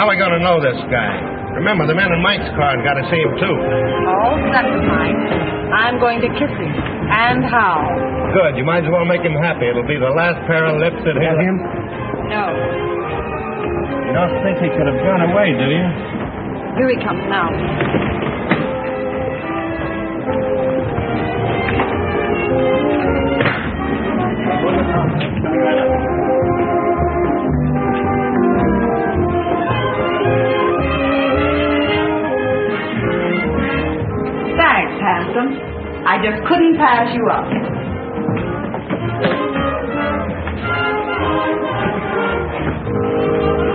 How are we going to know this guy? Remember, the men in Mike's car got to see him, too. Oh, that's fine. I'm going to kiss him. And how? Good. You might as well make him happy. It'll be the last pair of lips that hit him. No. You don't think he could have gone away, do you? Here he comes now. Thanks, handsome. I just couldn't pass you up.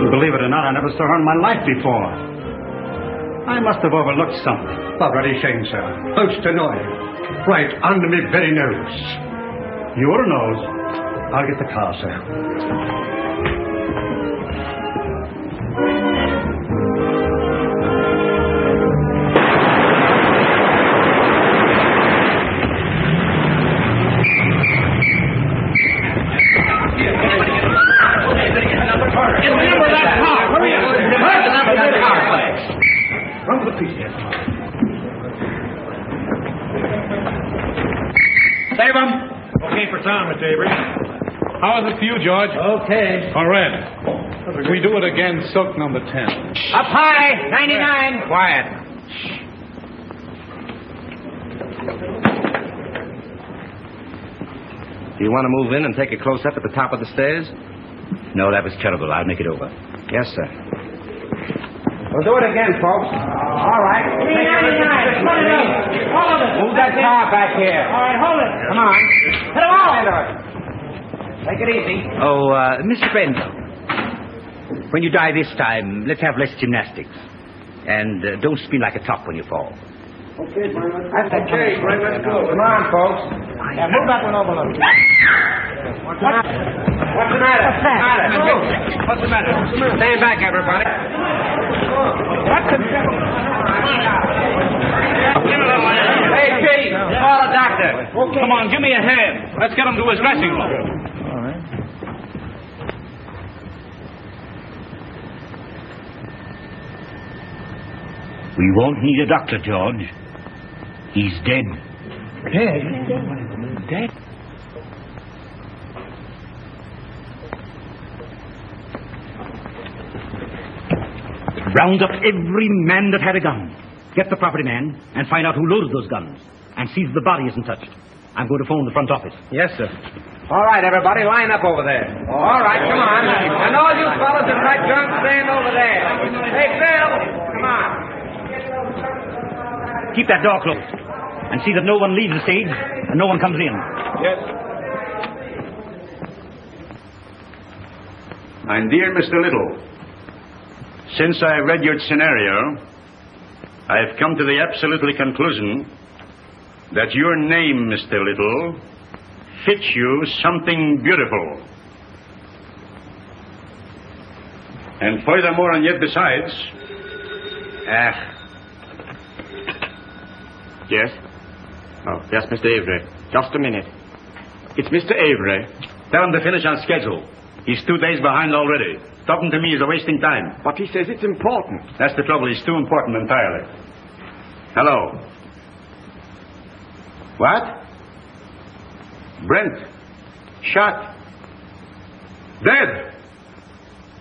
Believe it or not, I never saw her in my life before. I must have overlooked something. Already shame, sir. Most annoying. Right under me very nose. Your nose. I'll get the car, sir. Save him. Okay for Tom, Mr. Avery. How is it for you, George? Okay. All right. We do it again, silk number 10. Up high, 99. Quiet. Do you want to move in and take a close-up at the top of the stairs? No, that was terrible. I'll make it over. Yes, sir. We'll do it again, folks. All right. 399. Put it up. All of it. Move that car back here. All right, hold it. Come on. Hit them all. Take it easy. Oh, Mr. Brendel, when you die this time, let's have less gymnastics. And don't spin like a top when you fall. Okay, Brendel. That's okay, Brendel. Let's go. Come on, folks. Yeah, move that one over a little. What's the matter? What's the matter? What's the matter? Stand back, everybody. What's the matter? Hey, Pete, call a doctor. Okay. Come on, give me a hand. Let's get him to his dressing room. All right. We won't need a doctor, George. He's dead. Dead? Round up every man that had a gun. Get the property man and find out who loaded those guns. And see that the body isn't touched. I'm going to phone the front office. Yes, sir. All right, everybody, line up over there. All right, come on. And all you fellas in red guns, stand over there. Hey, Phil, come on. Keep that door closed. And see that no one leaves the stage and no one comes in. Yes. My dear Mr. Little, since I read your scenario, I have come to the absolutely conclusion that your name, Mr. Little, fits you something beautiful. And furthermore, and yet besides... Yes? Oh, yes, Mr. Avery. Just a minute. It's Mr. Avery. Tell him to finish on schedule. He's 2 days behind already. Talking to me is a wasting time. But he says it's important. That's the trouble. He's too important entirely. Hello. What? Brent. Shot. Dead.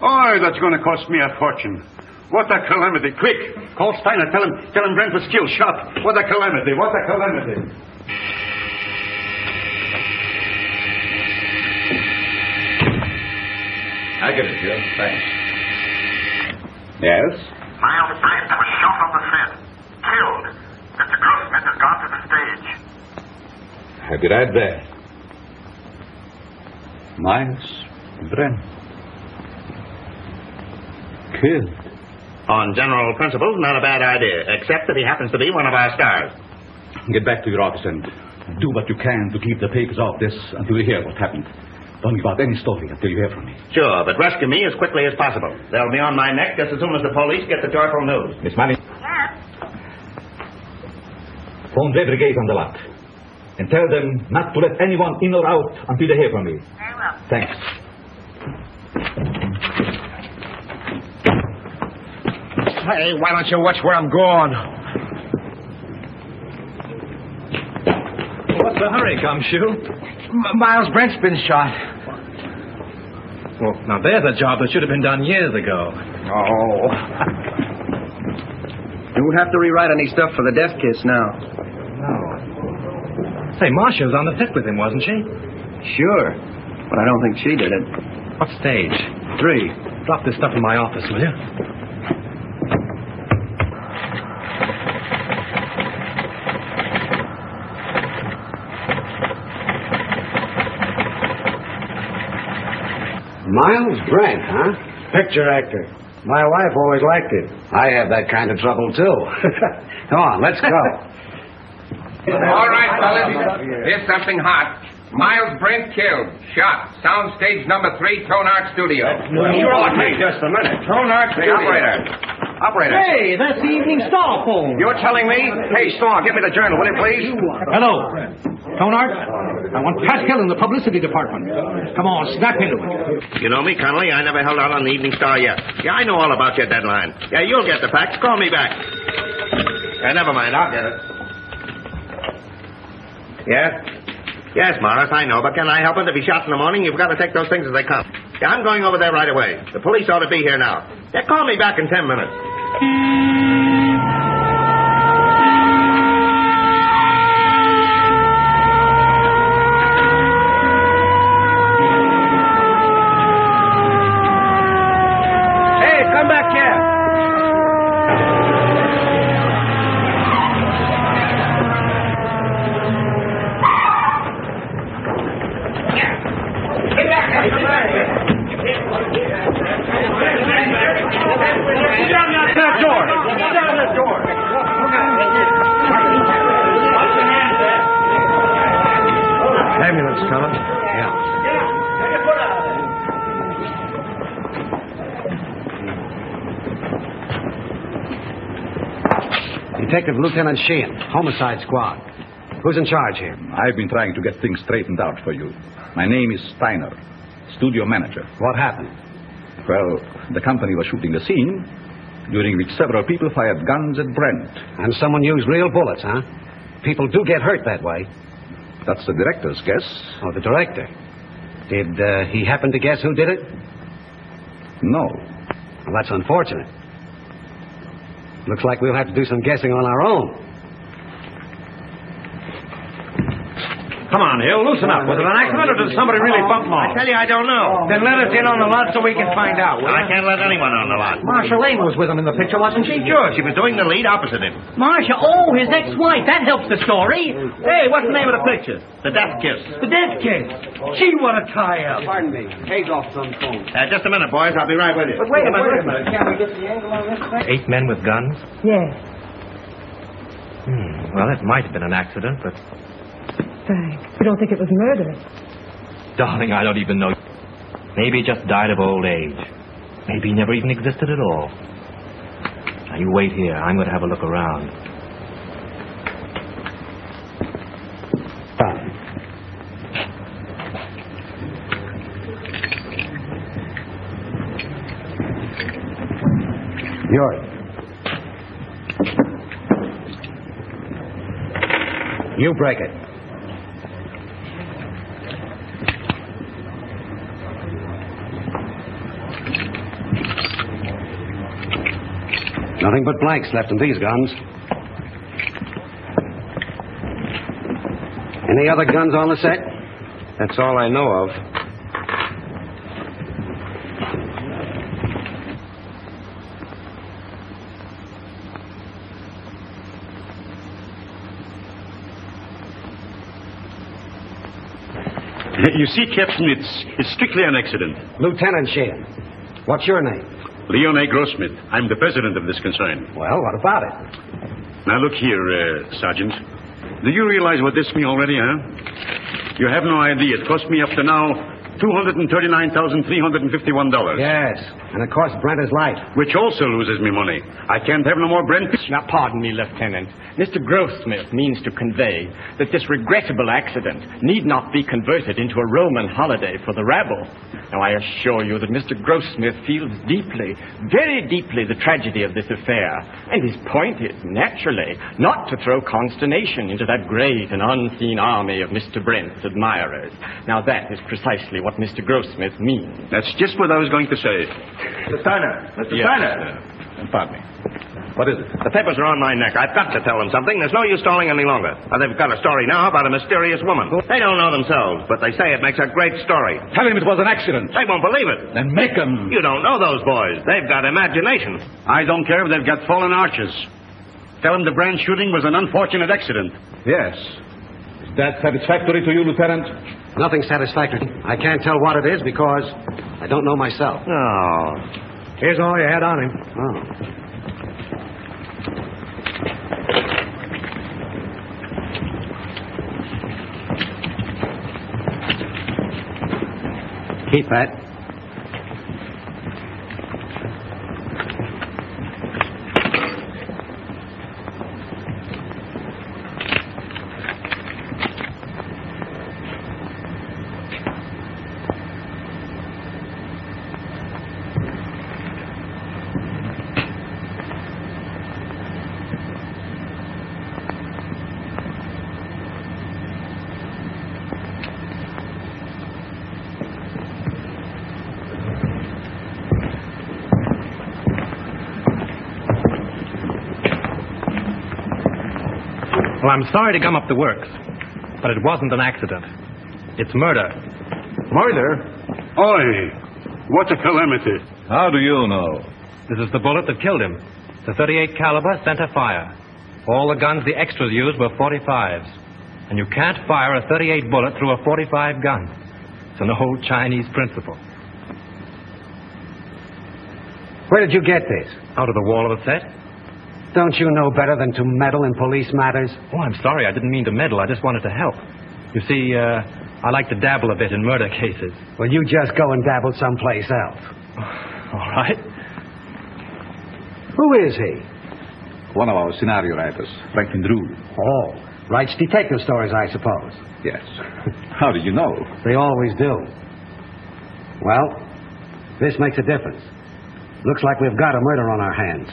Oh, that's going to cost me a fortune. What a calamity. Quick. Call Steiner. Tell him Brent was killed. Shot. What a calamity. What a calamity. I get it, Joe. Thanks. Yes? Miles Brent was shot on the set. Killed. Mr. Grossman has gone to the stage. I'll be right there. Miles Brent. Killed. On general principles, not a bad idea, except that he happens to be one of our stars. Get back to your office and do what you can to keep the papers off this until you hear what happened. Don't give out any story until you hear from me. Sure, but rescue me as quickly as possible. They'll be on my neck just as soon as the police get the joyful news. Miss Manning. Yes? Phone the brigade on the lot. And tell them not to let anyone in or out until they hear from me. Very well. Thanks. Hey, why don't you watch where I'm going? What's the hurry, Gumshoe? Miles Brent's been shot. Well, now there's a job that should have been done years ago. Oh. You won't have to rewrite any stuff for the death kiss now. No. Say, Marcia was on the set with him, wasn't she? Sure, but I don't think she did it. What stage? 3. Drop this stuff in my office, will you? Miles Brent, huh? Picture actor. My wife always liked it. I have that kind of trouble, too. Come on, let's go. All right, fellas. Here's something hot. Miles Brent killed. Shot. Soundstage number 3, Tone Art Studio. Hey, just a minute. Tone Art Studio. Operator. Hey, that's the Evening Star phone. You're telling me? Hey, Storm, give me the journal, will you, please? Hello. Tonart, I want Pascal in the publicity department. Come on, snap into it. You know me, Connolly. I never held out on the Evening Star yet. Yeah, I know all about your deadline. Yeah, you'll get the facts. Call me back. Never mind. I'll get it. Yes? Yes, Morris, I know, but can I help it? If he's shot in the morning, you've got to take those things as they come. Yeah, I'm going over there right away. The police ought to be here now. Yeah, call me back in 10 minutes. Hey, come back here. Ambulance coming? Yeah. Detective Lieutenant Sheehan, Homicide Squad. Who's in charge here? I've been trying to get things straightened out for you. My name is Steiner, studio manager. What happened? Well, the company was shooting a scene during which several people fired guns at Brent. And someone used real bullets, huh? People do get hurt that way. That's the director's guess. Oh, the director. Did he happen to guess who did it? No. Well, that's unfortunate. Looks like we'll have to do some guessing on our own. Come on, Hill, loosen up. Was it an accident or did somebody really bump him I off? tell you, I don't know. Then let us in on the lot so we can find out. I can't let anyone on the lot. Marsha Lane was with him in the picture, wasn't she? Sure, she was doing the lead opposite him. Marcia, oh, his ex-wife. That helps the story. Hey, what's the name of the picture? The death kiss. The death case. Gee, what a tie-up. Pardon me. Hayes off some phone. Just a minute, boys. I'll be right with you. But wait a minute. Can we get the angle on this thing? 8 men with guns? Yes. Well, it might have been an accident, but... Frank, you don't think it was murder? Darling, I don't even know. Maybe he just died of old age. Maybe he never even existed at all. Now, you wait here. I'm going to have a look around. Yours. You break it. Nothing but blanks left in these guns. Any other guns on the set? That's all I know of. You see, Captain, it's strictly an accident. Lieutenant Sheehan. What's your name? Leon A. Grossmith. I'm the president of this concern. Well, what about it? Now, look here, Sergeant. Do you realize what this means already, huh? You have no idea. It cost me up to now $239,351. Yes, and it cost Brent his life. Which also loses me money. I can't have no more Brent. Now, pardon me, Lieutenant. Mr. Grossmith means to convey that this regrettable accident need not be converted into a Roman holiday for the rabble. Now, I assure you that Mr. Grossmith feels deeply, very deeply, the tragedy of this affair. And his point is, naturally, not to throw consternation into that great and unseen army of Mr. Brent's admirers. Now, that is precisely what Mr. Grossmith means. That's just what I was going to say. Mr. Steiner. Mr. Steiner. Pardon me. What is it? The papers are on my neck. I've got to tell them something. There's no use stalling any longer. They've got a story now about a mysterious woman. They don't know themselves, but they say it makes a great story. Tell him it was an accident. They won't believe it. Then make them. You don't know those boys. They've got imagination. I don't care if they've got fallen arches. Tell them the Brand shooting was an unfortunate accident. Yes. Is that satisfactory to you, Lieutenant? Nothing satisfactory. I can't tell what it is because I don't know myself. Oh. Here's all you had on him. Oh. Keep that. Well, I'm sorry to gum up the works, but it wasn't an accident. It's murder. Murder? Oi! What a calamity. How do you know? This is the bullet that killed him. It's a 38 caliber center fire. All the guns the extras used were 45s. And you can't fire a 38 bullet through a 45 gun. It's an old Chinese principle. Where did you get this? Out of the wall of the set? Don't you know better than to meddle in police matters? Oh, I'm sorry. I didn't mean to meddle. I just wanted to help. You see, I like to dabble a bit in murder cases. Well, you just go and dabble someplace else. All right. Who is he? One of our scenario writers, Franklin Drew. Oh, writes detective stories, I suppose. Yes. How did you know? They always do. Well, this makes a difference. Looks like we've got a murder on our hands.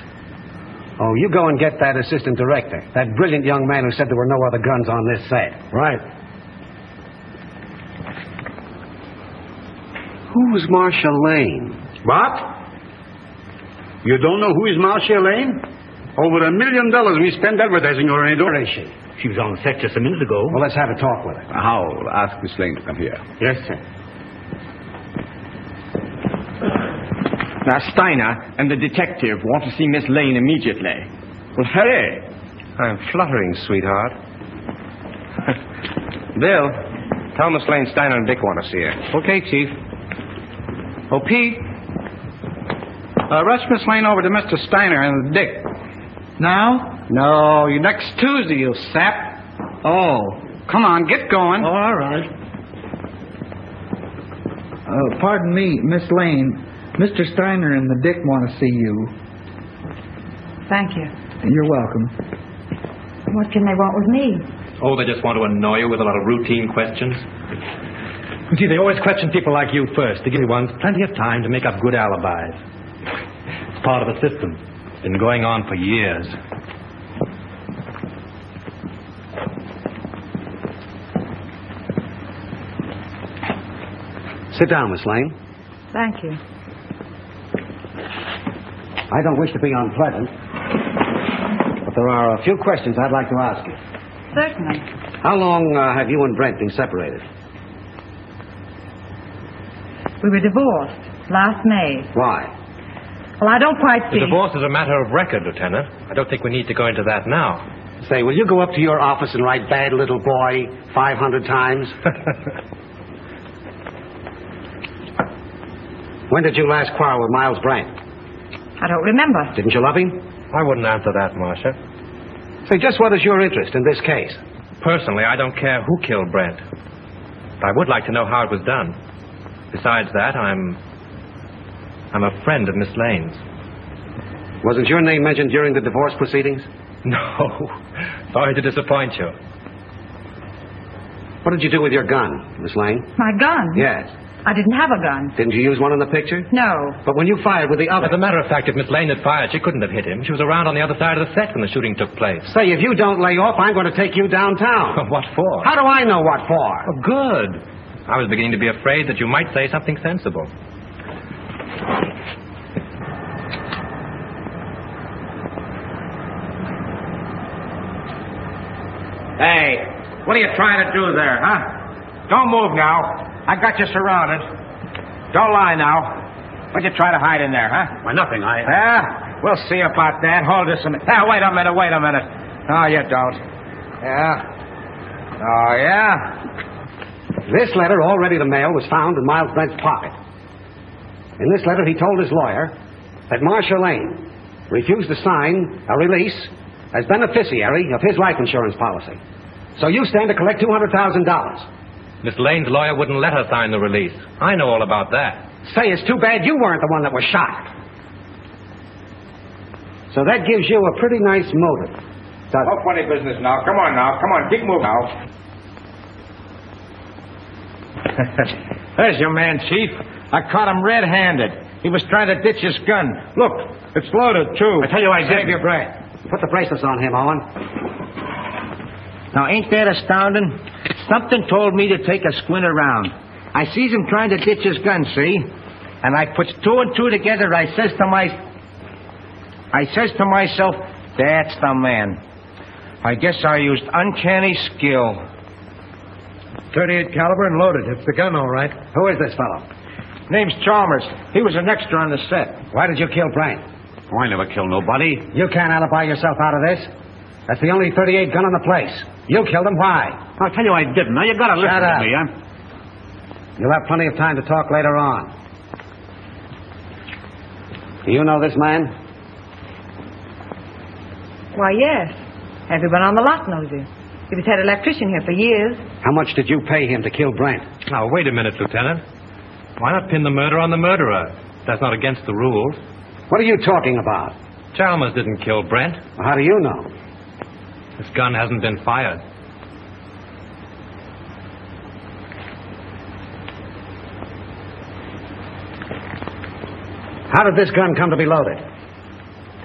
Oh, you go and get that assistant director, that brilliant young man who said there were no other guns on this set. Right. Who's Marcia Lane? What? You don't know who is Marcia Lane? Over $1 million we spent advertising her in. Where is she? She was on the set just a minute ago. Well, let's have a talk with her. Howell, ask Miss Lane to come here. Yes, sir. Now, Steiner and the detective want to see Miss Lane immediately. Well, hurry. I'm fluttering, sweetheart. Bill, tell Miss Lane Steiner and Dick want to see her. Okay, Chief. Oh, Pete. Rush Miss Lane over to Mr. Steiner and Dick. Now? No, next Tuesday, you sap. Oh, come on, get going. Oh, all right. Pardon me, Miss Lane. Mr. Steiner and the Dick want to see you. Thank you. You're welcome. What can they want with me? Oh, they just want to annoy you with a lot of routine questions. You see, they always question people like you first to give you ones plenty of time to make up good alibis. It's part of the system. It's been going on for years. Sit down, Miss Lane. Thank you. I don't wish to be unpleasant, but there are a few questions I'd like to ask you. Certainly. How long have you and Brent been separated? We were divorced last May. Why? Well, I don't quite see... The divorce is a matter of record, Lieutenant. I don't think we need to go into that now. Say, will you go up to your office and write bad little boy 500 times? When did you last quarrel with Miles Brent? I don't remember. Didn't you love him? I wouldn't answer that, Marcia. Say, just what is your interest in this case? Personally, I don't care who killed Brent. But I would like to know how it was done. Besides that, I'm a friend of Miss Lane's. Wasn't your name mentioned during the divorce proceedings? No. Sorry to disappoint you. What did you do with your gun, Miss Lane? My gun? Yes. I didn't have a gun. Didn't you use one in the picture? No. But when you fired with the other... As a matter of fact, if Miss Lane had fired, she couldn't have hit him. She was around on the other side of the set when the shooting took place. Say, if you don't lay off, I'm going to take you downtown. What for? How do I know what for? Oh, good. I was beginning to be afraid that you might say something sensible. Hey, what are you trying to do there, huh? Don't move now. I got you surrounded. Don't lie now. What'd you try to hide in there, huh? Why, nothing. Yeah? We'll see about that. Hold this a minute. Now, wait a minute. No, you don't. Yeah? Oh, yeah? This letter, all ready to mail, was found in Miles Brent's pocket. In this letter, he told his lawyer that Marcia Lane refused to sign a release as beneficiary of his life insurance policy. So you stand to collect $200,000. Miss Lane's lawyer wouldn't let her sign the release. I know all about that. Say, it's too bad you weren't the one that was shot. So that gives you a pretty nice motive. No funny business now. Come on, keep moving now. There's your man, Chief. I caught him red-handed. He was trying to ditch his gun. Look, it's loaded, too. I tell you, Save your breath. Put the bracelets on him, Owen. Now, ain't that astounding? Something told me to take a squint around. I sees him trying to ditch his gun, see? And I puts two and two together. I says to myself, that's the man. I guess I used uncanny skill. 38 caliber and loaded. It's the gun, all right. Who is this fellow? Name's Chalmers. He was an extra on the set. Why did you kill Brent? Oh, I never killed nobody. You can't alibi yourself out of this. That's the only 38 gun in the place. You killed him. Why? I'll tell you I didn't. Now, you gotta listen to me, huh? You'll have plenty of time to talk later on. Do you know this man? Why, yes. Everyone on the lot knows him. He was head electrician here for years. How much did you pay him to kill Brent? Now, wait a minute, Lieutenant. Why not pin the murder on the murderer? That's not against the rules. What are you talking about? Chalmers didn't kill Brent. Well, how do you know? This gun hasn't been fired. How did this gun come to be loaded?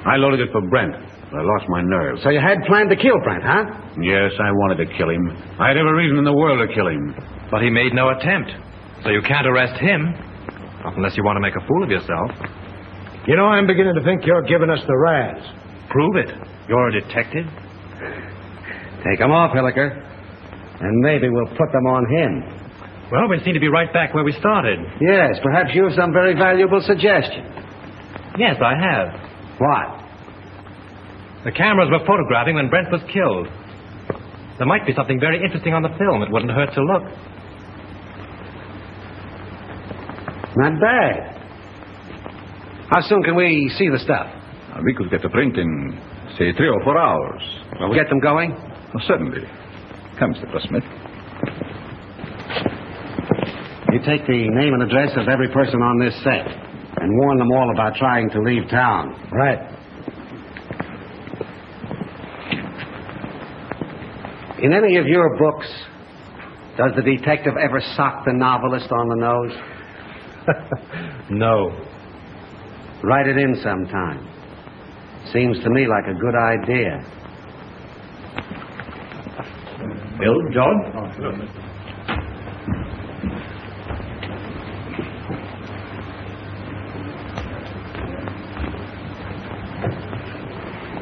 I loaded it for Brent. I lost my nerve. So you had planned to kill Brent, huh? Yes, I wanted to kill him. I had every reason in the world to kill him. But he made no attempt. So you can't arrest him. Not unless you want to make a fool of yourself. You know, I'm beginning to think you're giving us the razz. Prove it. You're a detective. Take them off, Hilliker. And maybe we'll put them on him. Well, we seem to be right back where we started. Yes, perhaps you have some very valuable suggestion. Yes, I have. What? The cameras were photographing when Brent was killed. There might be something very interesting on the film. It wouldn't hurt to look. Not bad. How soon can we see the stuff? We could get the print in, say, 3 or 4 hours. Well, get them going? Oh, certainly. Come, Mr. Grossmith. You take the name and address of every person on this set and warn them all about trying to leave town. Right. In any of your books, does the detective ever sock the novelist on the nose? No. Write it in sometime. Seems to me like a good idea. Bill, John?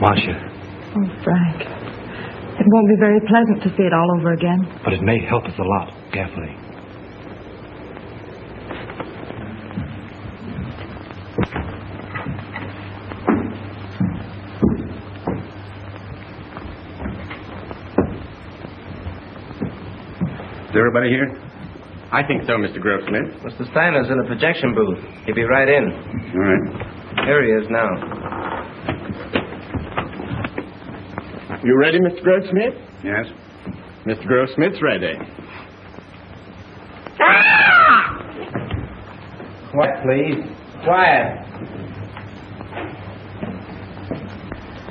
Marcia. Oh, Frank. It won't be very pleasant to see it all over again. But it may help us a lot. Carefully. Is everybody here? I think so, Mr. Grossmith. Mr. Steiner's in the projection booth. He'll be right in. All right. Here he is now. You ready, Mr. Grossmith? Yes. Mr. Grossmith's ready. Quiet, please. Quiet.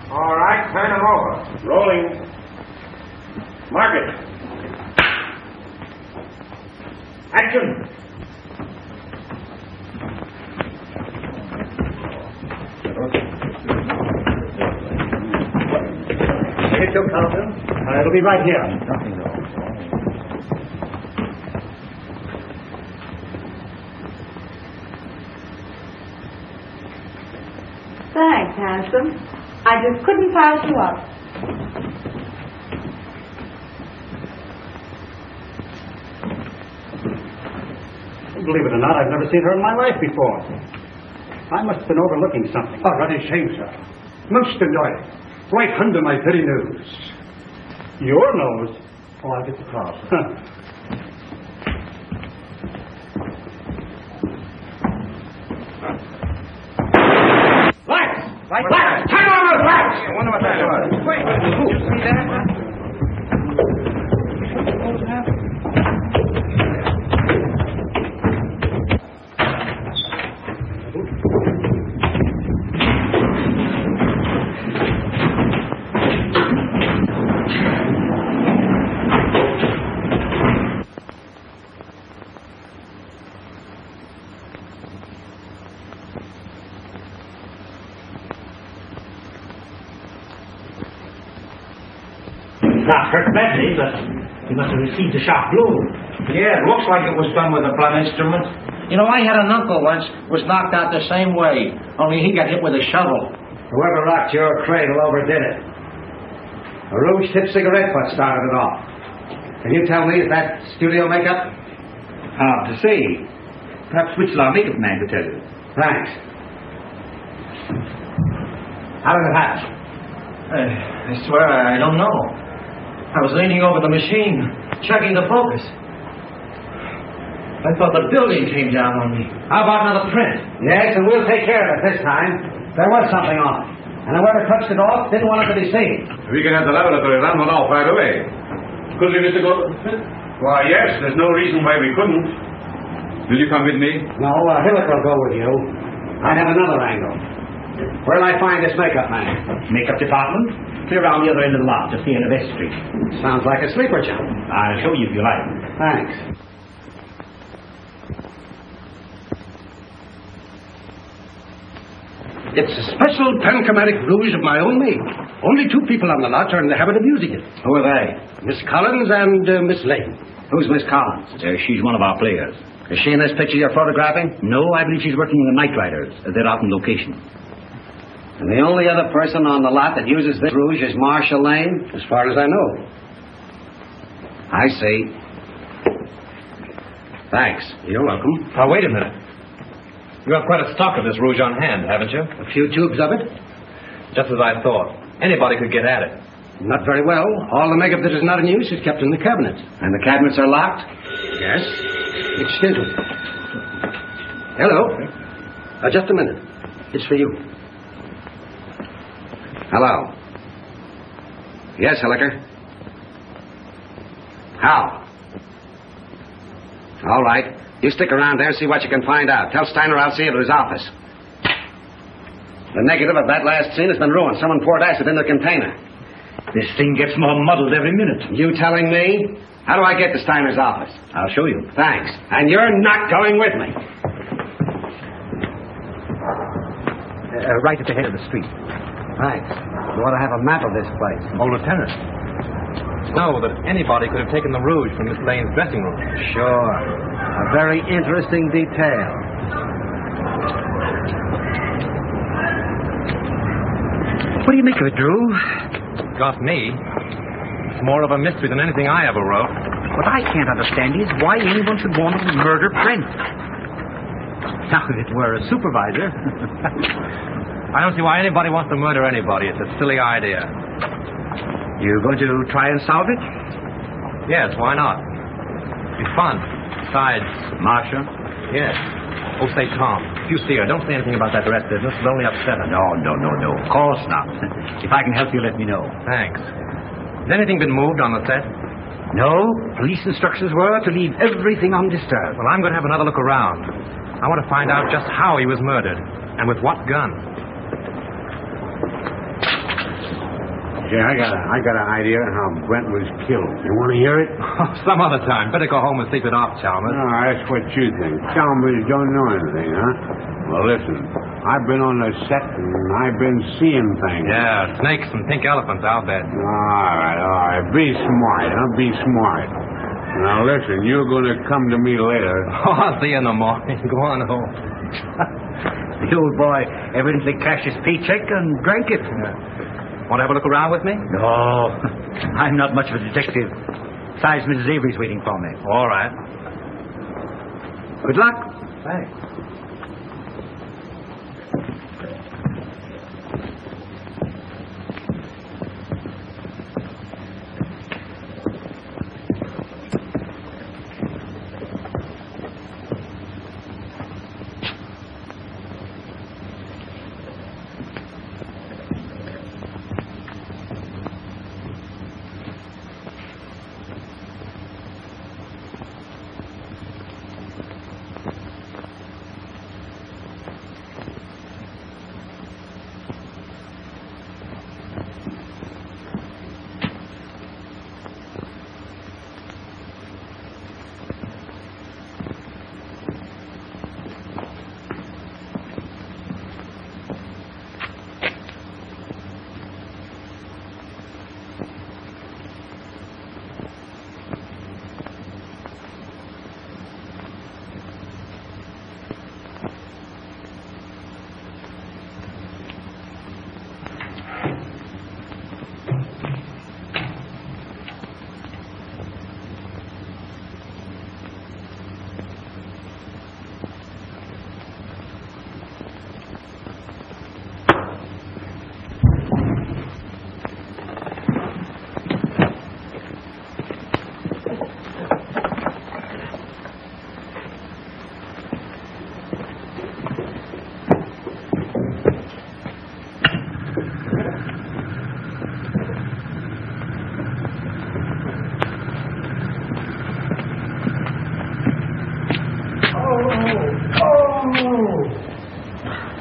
All right, turn him over. Rolling. Mark it. Action. Take your Carlton. It'll be right here. Nothing wrong. Thanks, handsome. I just couldn't pass you up. Believe it or not, I've never seen her in my life before. I must have been overlooking something. Oh, bloody shame, sir. Most annoying. Right under my very nose. Your nose? Oh, I'll get the cross. Lights! Turn on those lights! I wonder what that was. Wait, did you see that? Not hurt badly, but he must have received a sharp blow. Yeah, it looks like it was done with a blunt instrument. You know, I had an uncle once was knocked out the same way, only he got hit with a shovel. Whoever rocked your cradle overdid it. A rouge-tipped cigarette butt started it off. Can you tell me, is that studio makeup? Hard to say. Perhaps Whitslaw makeup man could tell you. Thanks. How did it happen? I swear I don't know. I was leaning over the machine, checking the focus. I thought the building came down on me. How about another print? Yes, and we'll take care of it this time. There was something on it. And whoever touched it off didn't want it to be seen. We can have the laboratory run one off right away. Could we, Mr. Gordon? Why, yes, there's no reason why we couldn't. Will you come with me? No, Hillett will go with you. I have another angle. Where'll I find this makeup man? Makeup department? Clear around the other end of the lot, just the end of S Street. Sounds like a sleeper job. I'll show you if you like. Thanks. It's a special panchromatic rouge of my own make. Only two people on the lot are in the habit of using it. Who are they? Miss Collins and Miss Lane. Who's Miss Collins? She's one of our players. Is she in this picture you're photographing? No, I believe she's working with the Night Riders. They're out on location. And the only other person on the lot that uses this rouge is Marshall Lane? As far as I know. I see. Thanks. You're welcome. Now, wait a minute. You have quite a stock of this rouge on hand, haven't you? A few tubes of it? Just as I thought. Anybody could get at it. Not very well. All the makeup that is not in use is kept in the cabinets. And the cabinets are locked? Yes. Extended. Hello. Just a minute. It's for you. Hello. Yes, Hilliker. How? All right. You stick around there and see what you can find out. Tell Steiner I'll see you at his office. The negative of that last scene has been ruined. Someone poured acid in the container. This thing gets more muddled every minute. You telling me? How do I get to Steiner's office? I'll show you. Thanks. And you're not going with me. Right at the head of the street. Thanks. You ought to have a map of this place. Oh, Lieutenant. Know that anybody could have taken the rouge from Miss Lane's dressing room. Sure. A very interesting detail. What do you make of it, Drew? Got me. It's more of a mystery than anything I ever wrote. What I can't understand is why anyone should want to murder Brent. Now, if it were a supervisor... I don't see why anybody wants to murder anybody. It's a silly idea. You're going to try and solve it? Yes, why not? It'd be fun. Besides... Marcia? Yes. Oh, say, Tom, if you see her, don't say anything about that rat business. It'll only upset her. No. Of course not. If I can help you, let me know. Thanks. Has anything been moved on the set? No. Police instructions were to leave everything undisturbed. Well, I'm going to have another look around. I want to find out just how he was murdered and with what gun. Yeah, I got an idea how Brent was killed. You want to hear it? Some other time. Better go home and sleep it off, Chalmers. No, that's what you think. Chalmers don't know anything, huh? Well, listen. I've been on the set and I've been seeing things. Yeah, snakes and pink elephants, I'll bet. All right. Be smart, huh? Be smart. Now, listen, you're going to come to me later. Oh, I'll see you in the morning. Go on home. The old boy evidently cashed his paycheck and drank it. Want to have a look around with me? No, I'm not much of a detective. Besides, Mrs. Avery's waiting for me. All right. Good luck. Thanks.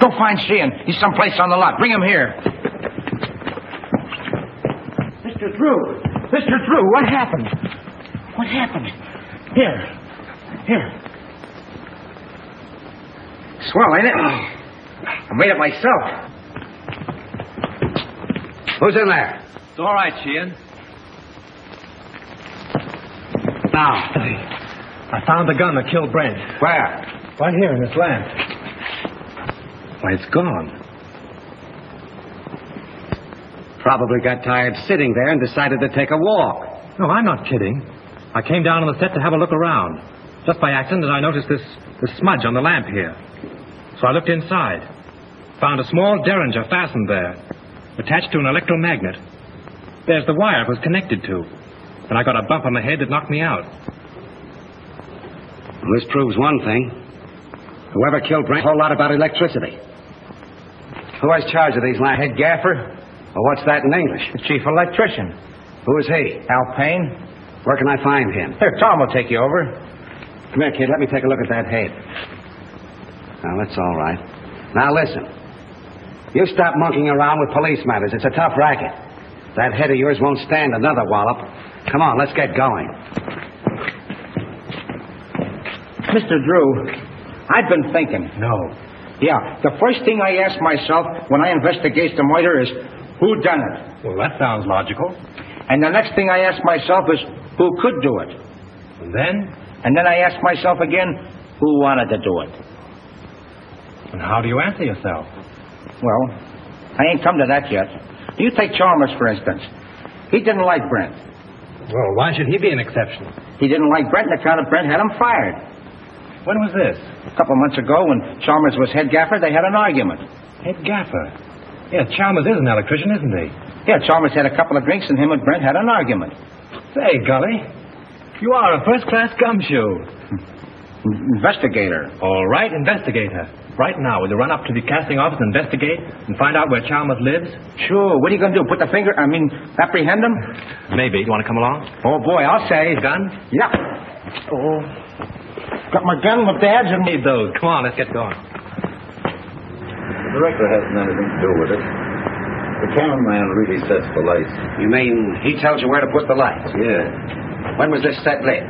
Go find Sheehan. He's someplace on the lot. Bring him here. Mr. Drew! Mr. Drew, what happened? What happened? Here. Swell, ain't it? I made it myself. Who's in there? It's all right, Sheehan. Now. I found the gun that killed Brent. Where? Right here in this lamp. Why, it's gone. Probably got tired sitting there and decided to take a walk. No, I'm not kidding. I came down on the set to have a look around. Just by accident, I noticed this smudge on the lamp here. So I looked inside. Found a small derringer fastened there, attached to an electromagnet. There's the wire it was connected to. And I got a bump on the head that knocked me out. Well, this proves one thing. Whoever killed Brent, a whole lot about electricity. Who has charge of these lamps? Head gaffer, Well, what's that in English? the chief electrician. Who is he? Al Payne. Where can I find him? Here, Tom will take you over. Come here, kid. Let me take a look at that head. Now, that's all right. Now, listen. You stop monkeying around with police matters. It's a tough racket. That head of yours won't stand another wallop. Come on, let's get going. Mr. Drew, I've been thinking. No. Yeah, the first thing I ask myself when I investigate the murder is, who done it? Well, that sounds logical. And the next thing I ask myself is, who could do it? And then? And then I ask myself again, who wanted to do it? And how do you answer yourself? Well, I ain't come to that yet. You take Chalmers, for instance. He didn't like Brent. Well, why should he be an exception? He didn't like Brent on account of Brent had him fired. When was this? A couple months ago, when Chalmers was head gaffer, they had an argument. Head gaffer. Yeah, Chalmers is an electrician, isn't he? Yeah, Chalmers had a couple of drinks, and him and Brent had an argument. Say, Gully, you are a first-class gumshoe. Investigator. All right, investigator. Right now, will you run up to the casting office and investigate and find out where Chalmers lives? Sure. What are you going to do? Apprehend him? Maybe. You want to come along? Oh, boy, I'll say. Gun? Yeah. Oh. Got my gun, my badge, and... Need those. Come on, let's get going. The director hasn't anything to do with it. The cameraman really sets the lights. You mean he tells you where to put the lights? Yeah. When was this set lit?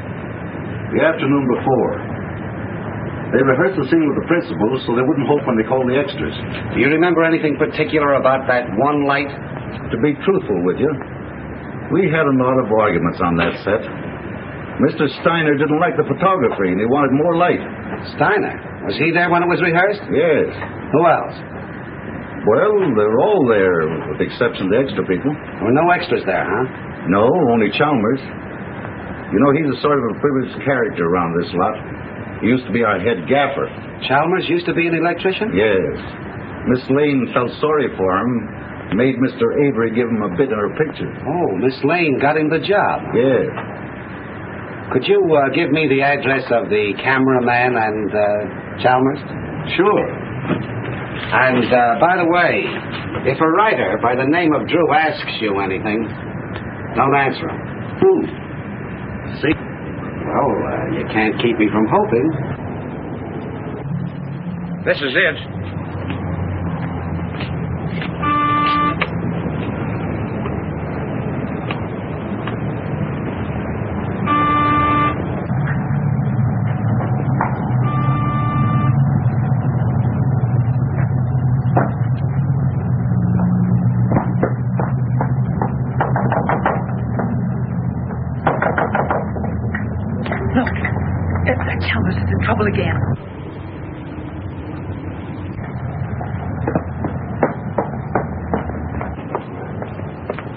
The afternoon before. They rehearsed the scene with the principal so they wouldn't hope when they called the extras. Do you remember anything particular about that one light? To be truthful with you, we had a lot of arguments on that set. Mr. Steiner didn't like the photography and he wanted more light. Steiner? Was he there when it was rehearsed? Yes. Who else? Well, they're all there, with the exception of the extra people. There were no extras there, huh? No, only Chalmers. You know, he's a sort of a privileged character around this lot. He used to be our head gaffer. Chalmers used to be an electrician? Yes. Miss Lane felt sorry for him, made Mr. Avery give him a bit in her picture. Oh, Miss Lane got him the job. Yes. Could you give me the address of the cameraman and Chalmers? Sure. And, by the way, if a writer by the name of Drew asks you anything, don't answer him. See? Well, you can't keep me from hoping. This is it. Chalmers is in trouble again.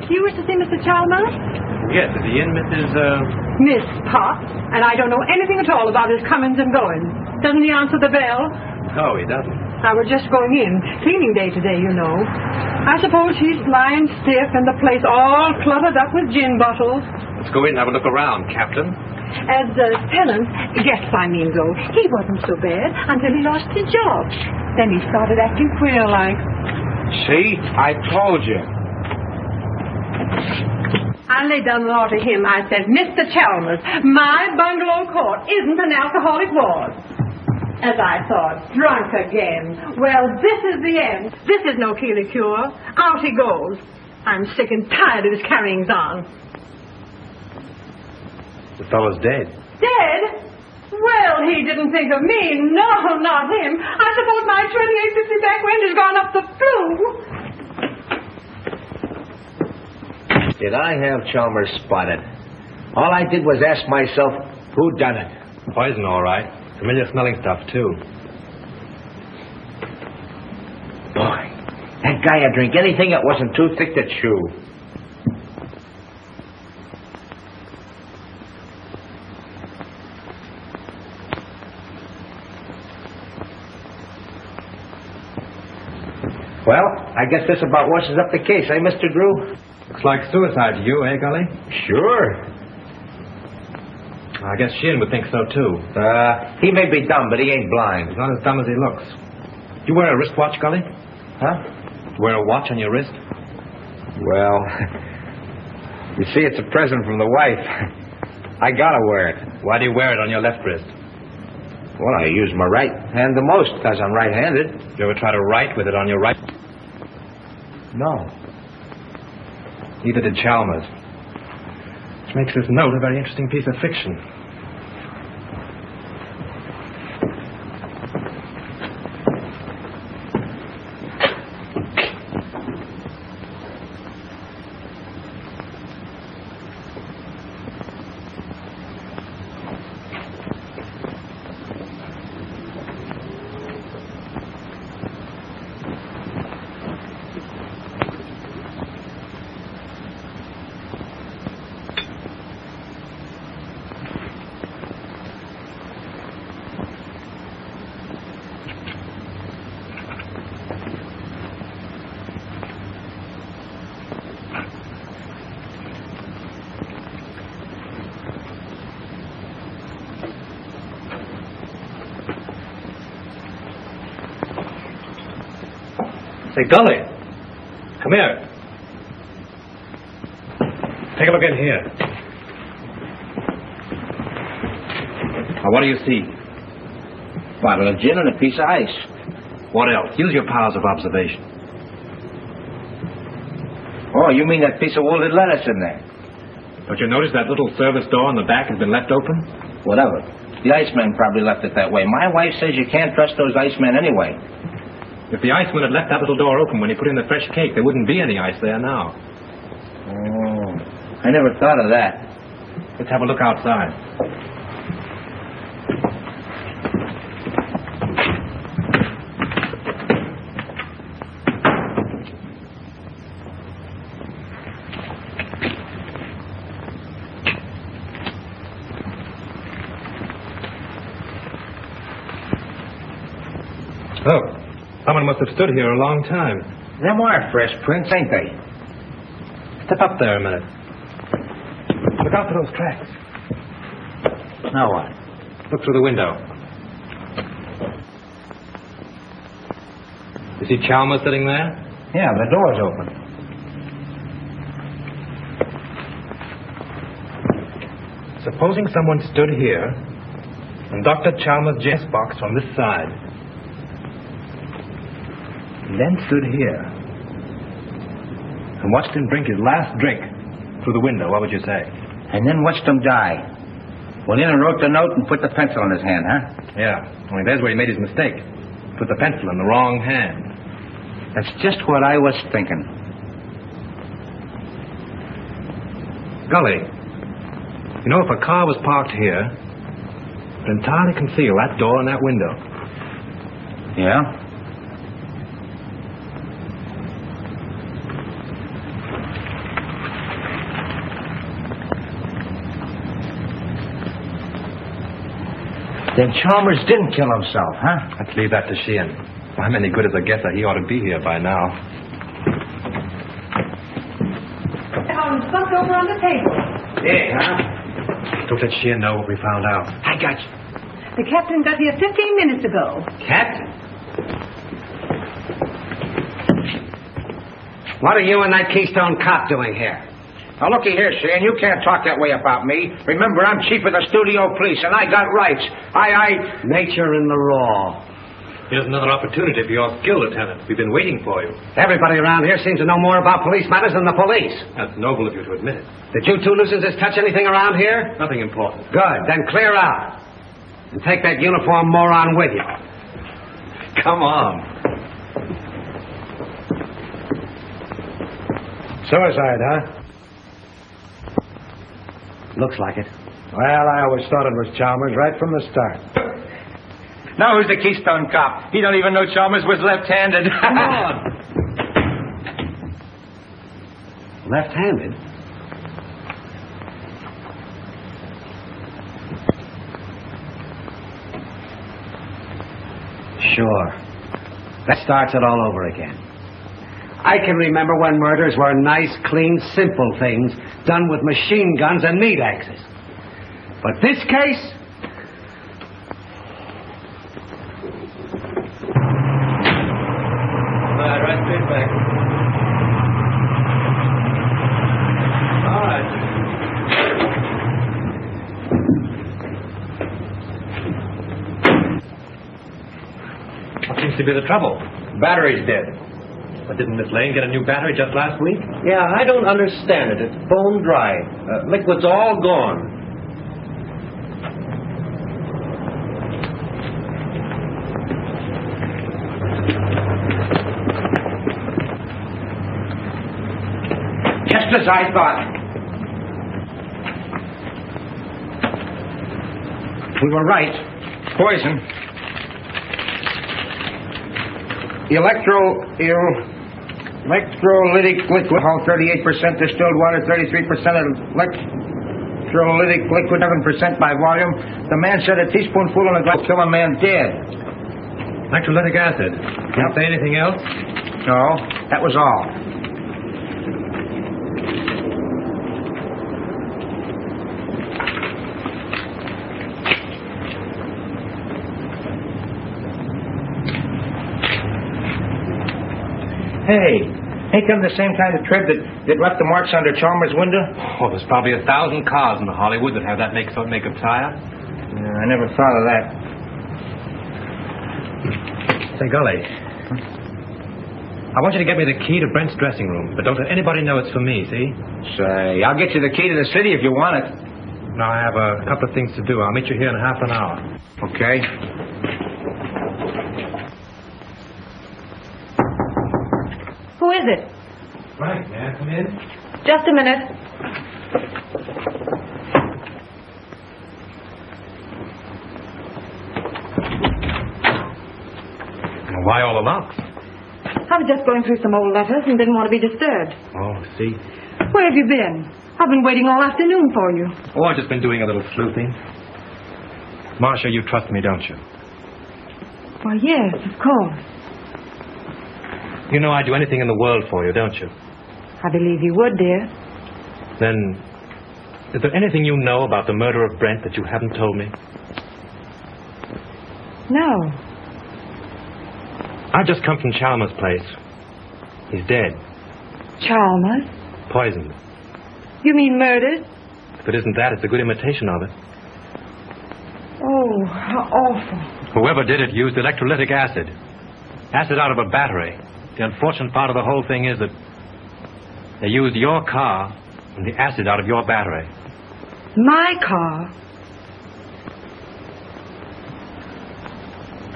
You wish to see Mr. Chalmers? Yes, is he in, Mrs. Miss Potts. And I don't know anything at all about his comings and goings. Doesn't he answer the bell? No, he doesn't. I was just going in. Cleaning day today, you know. I suppose he's lying stiff and the place all cluttered up with gin bottles. Let's go in and have a look around, Captain. As tenant, guests I mean though, he wasn't so bad until he lost his job. Then he started acting queer like. See? I told you. I laid down the law to him. I said, Mr. Chalmers, my bungalow court isn't an alcoholic ward. As I thought, drunk again. Well, this is the end. This is no Keeley cure. Out he goes. I'm sick and tired of his carryings on. The fellow's dead. Dead? Well, he didn't think of me. No, not him. I suppose my 2850 back rent has gone up the flue. Did I have Chalmers spotted? All I did was ask myself, who done it? Poison, all right. Familiar smelling stuff, too. Boy, that guy would drink anything that wasn't too thick to chew. Well, I guess this about washes up the case, eh, Mr. Drew? Looks like suicide to you, eh, Gully? Sure. I guess Shin would think so, too. He may be dumb, but he ain't blind. He's not as dumb as he looks. You wear a wristwatch, Gully? Huh? You wear a watch on your wrist? Well, you see, it's a present from the wife. I gotta wear it. Why do you wear it on your left wrist? Well, I use my right hand the most, because I'm right-handed. Did you ever try to write with it on your right? No. Neither did Chalmers. Which makes this note a very interesting piece of fiction. Say, Gully, come here. Take a look in here. Now, what do you see? Bottle of gin and a piece of ice. What else? Use your powers of observation. Oh, you mean that piece of wounded lettuce in there? Don't you notice that little service door in the back has been left open? Whatever. The iceman probably left it that way. My wife says you can't trust those icemen anyway. If the iceman had left that little door open when he put in the fresh cake, there wouldn't be any ice there now. Oh, I never thought of that. Let's have a look outside. Oh, someone must have stood here a long time. Them are fresh prints, ain't they? Step up there a minute. Look out for those tracks. Now what? Look through the window. You see Chalmers sitting there? Yeah, the door's open. Supposing someone stood here and Dr. Chalmers' chest box on this side, and then stood here and watched him drink his last drink through the window, what would you say? And then watched him die. Went in and wrote the note and put the pencil in his hand, huh? Yeah, only there's where he made his mistake. Put the pencil in the wrong hand. That's just what I was thinking. Gully, you know, if a car was parked here, it would entirely conceal that door and that window. Yeah? Then Chalmers didn't kill himself, huh? Let's leave that to Sheehan. If I'm any good as a guesser, he ought to be here by now. Stuff over on the table. Yeah, huh? Don't let Sheehan know what we found out. I got you. The captain got here 15 minutes ago. Captain? What are you and that Keystone cop doing here? Now, looky here, Sheehan, you can't talk that way about me. Remember, I'm chief of the studio police, and I got rights. Nature in the raw. Here's another opportunity for your skill, Lieutenant. We've been waiting for you. Everybody around here seems to know more about police matters than the police. That's noble of you to admit it. Did you two nuisances touch anything around here? Nothing important. Good. Then clear out. And take that uniform moron with you. Come on. Suicide, huh? Looks like it. Well, I always thought it was Chalmers right from the start. Now who's the Keystone cop? He don't even know Chalmers was left-handed. Come on. Left-handed? Sure. That starts it all over again. I can remember when murders were nice, clean, simple things done with machine guns and meat axes. But this case... Right straight back. All right. What seems to be the trouble? Battery's dead. But didn't Miss Lane get a new battery just last week? Yeah, I don't understand it. It's bone dry. Liquid's all gone. Just as I thought. We were right. Poison. Electrolytic liquid, 38% distilled water, 33% electrolytic liquid, 7% by volume. The man said a teaspoonful in a glass will kill a man dead. Electrolytic acid. Didn't say anything else? No, that was all. Hey, ain't them the same kind of tread that left the marks under Chalmers' window? Oh, there's probably 1,000 cars in Hollywood that have that make of tire. Yeah, I never thought of that. Say, Gully. I want you to get me the key to Brent's dressing room, but don't let anybody know it's for me, see? Say, I'll get you the key to the city if you want it. No, I have a couple of things to do. I'll meet you here in half an hour. Okay. Who is it? Right, may I come in? Just a minute. Why all the locks? I was just going through some old letters and didn't want to be disturbed. Oh, see? Where have you been? I've been waiting all afternoon for you. Oh, I've just been doing a little sleuthing. Marcia, you trust me, don't you? Why, yes, of course. You know I'd do anything in the world for you, don't you? I believe you would, dear. Then, is there anything you know about the murder of Brent that you haven't told me? No. I've just come from Chalmers' place. He's dead. Chalmers? Poisoned. You mean murdered? If it isn't that, it's a good imitation of it. Oh, how awful. Whoever did it used electrolytic acid. Acid out of a battery. The unfortunate part of the whole thing is that they used your car and the acid out of your battery. My car?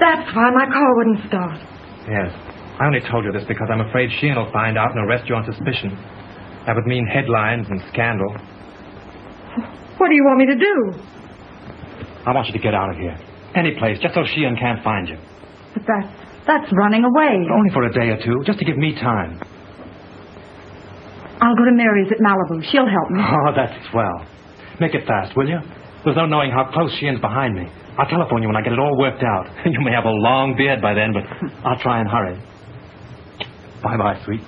That's why my car wouldn't start. Yes. I only told you this because I'm afraid Sheehan will find out and arrest you on suspicion. That would mean headlines and scandal. What do you want me to do? I want you to get out of here. Any place, just so Sheehan can't find you. But that's running away. Only for a day or two, just to give me time. I'll go to Mary's at Malibu. She'll help me. Oh, that's swell. Make it fast, will you? There's no knowing how close Sheehan's behind me. I'll telephone you when I get it all worked out. You may have a long beard by then, but I'll try and hurry. Bye-bye, sweet.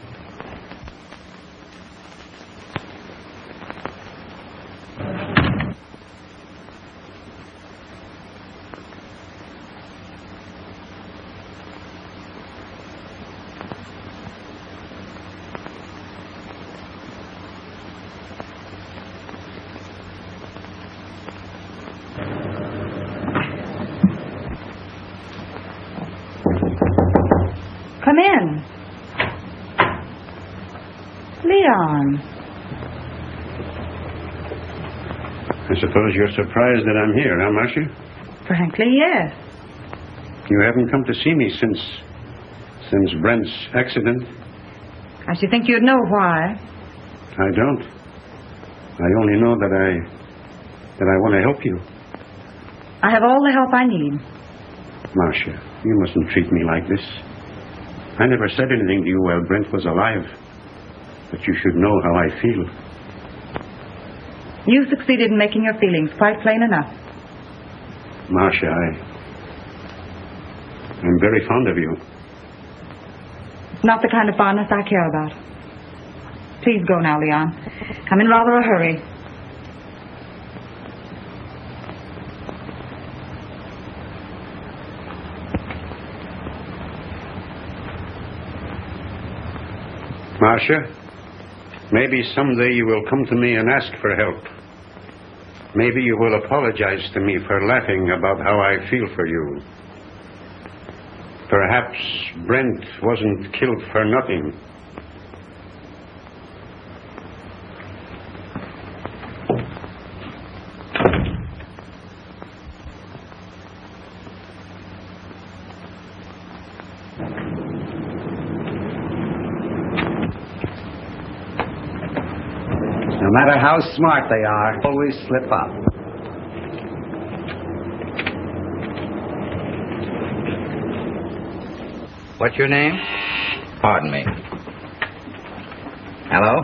Come in. Leon. I suppose you're surprised that I'm here, huh, Marcia? Frankly, yes. You haven't come to see me since Brent's accident? I should think you'd know why. I don't. I only know that I want to help you. I have all the help I need. Marcia, you mustn't treat me like this. I never said anything to you while Brent was alive. But you should know how I feel. You succeeded in making your feelings quite plain enough. Marcia, I'm very fond of you. It's not the kind of fondness I care about. Please go now, Leon. I'm in rather a hurry. Marcia, maybe someday you will come to me and ask for help. Maybe you will apologize to me for laughing about how I feel for you. Perhaps Brent wasn't killed for nothing. No matter how smart they are, always slip up. What's your name? Pardon me. Hello?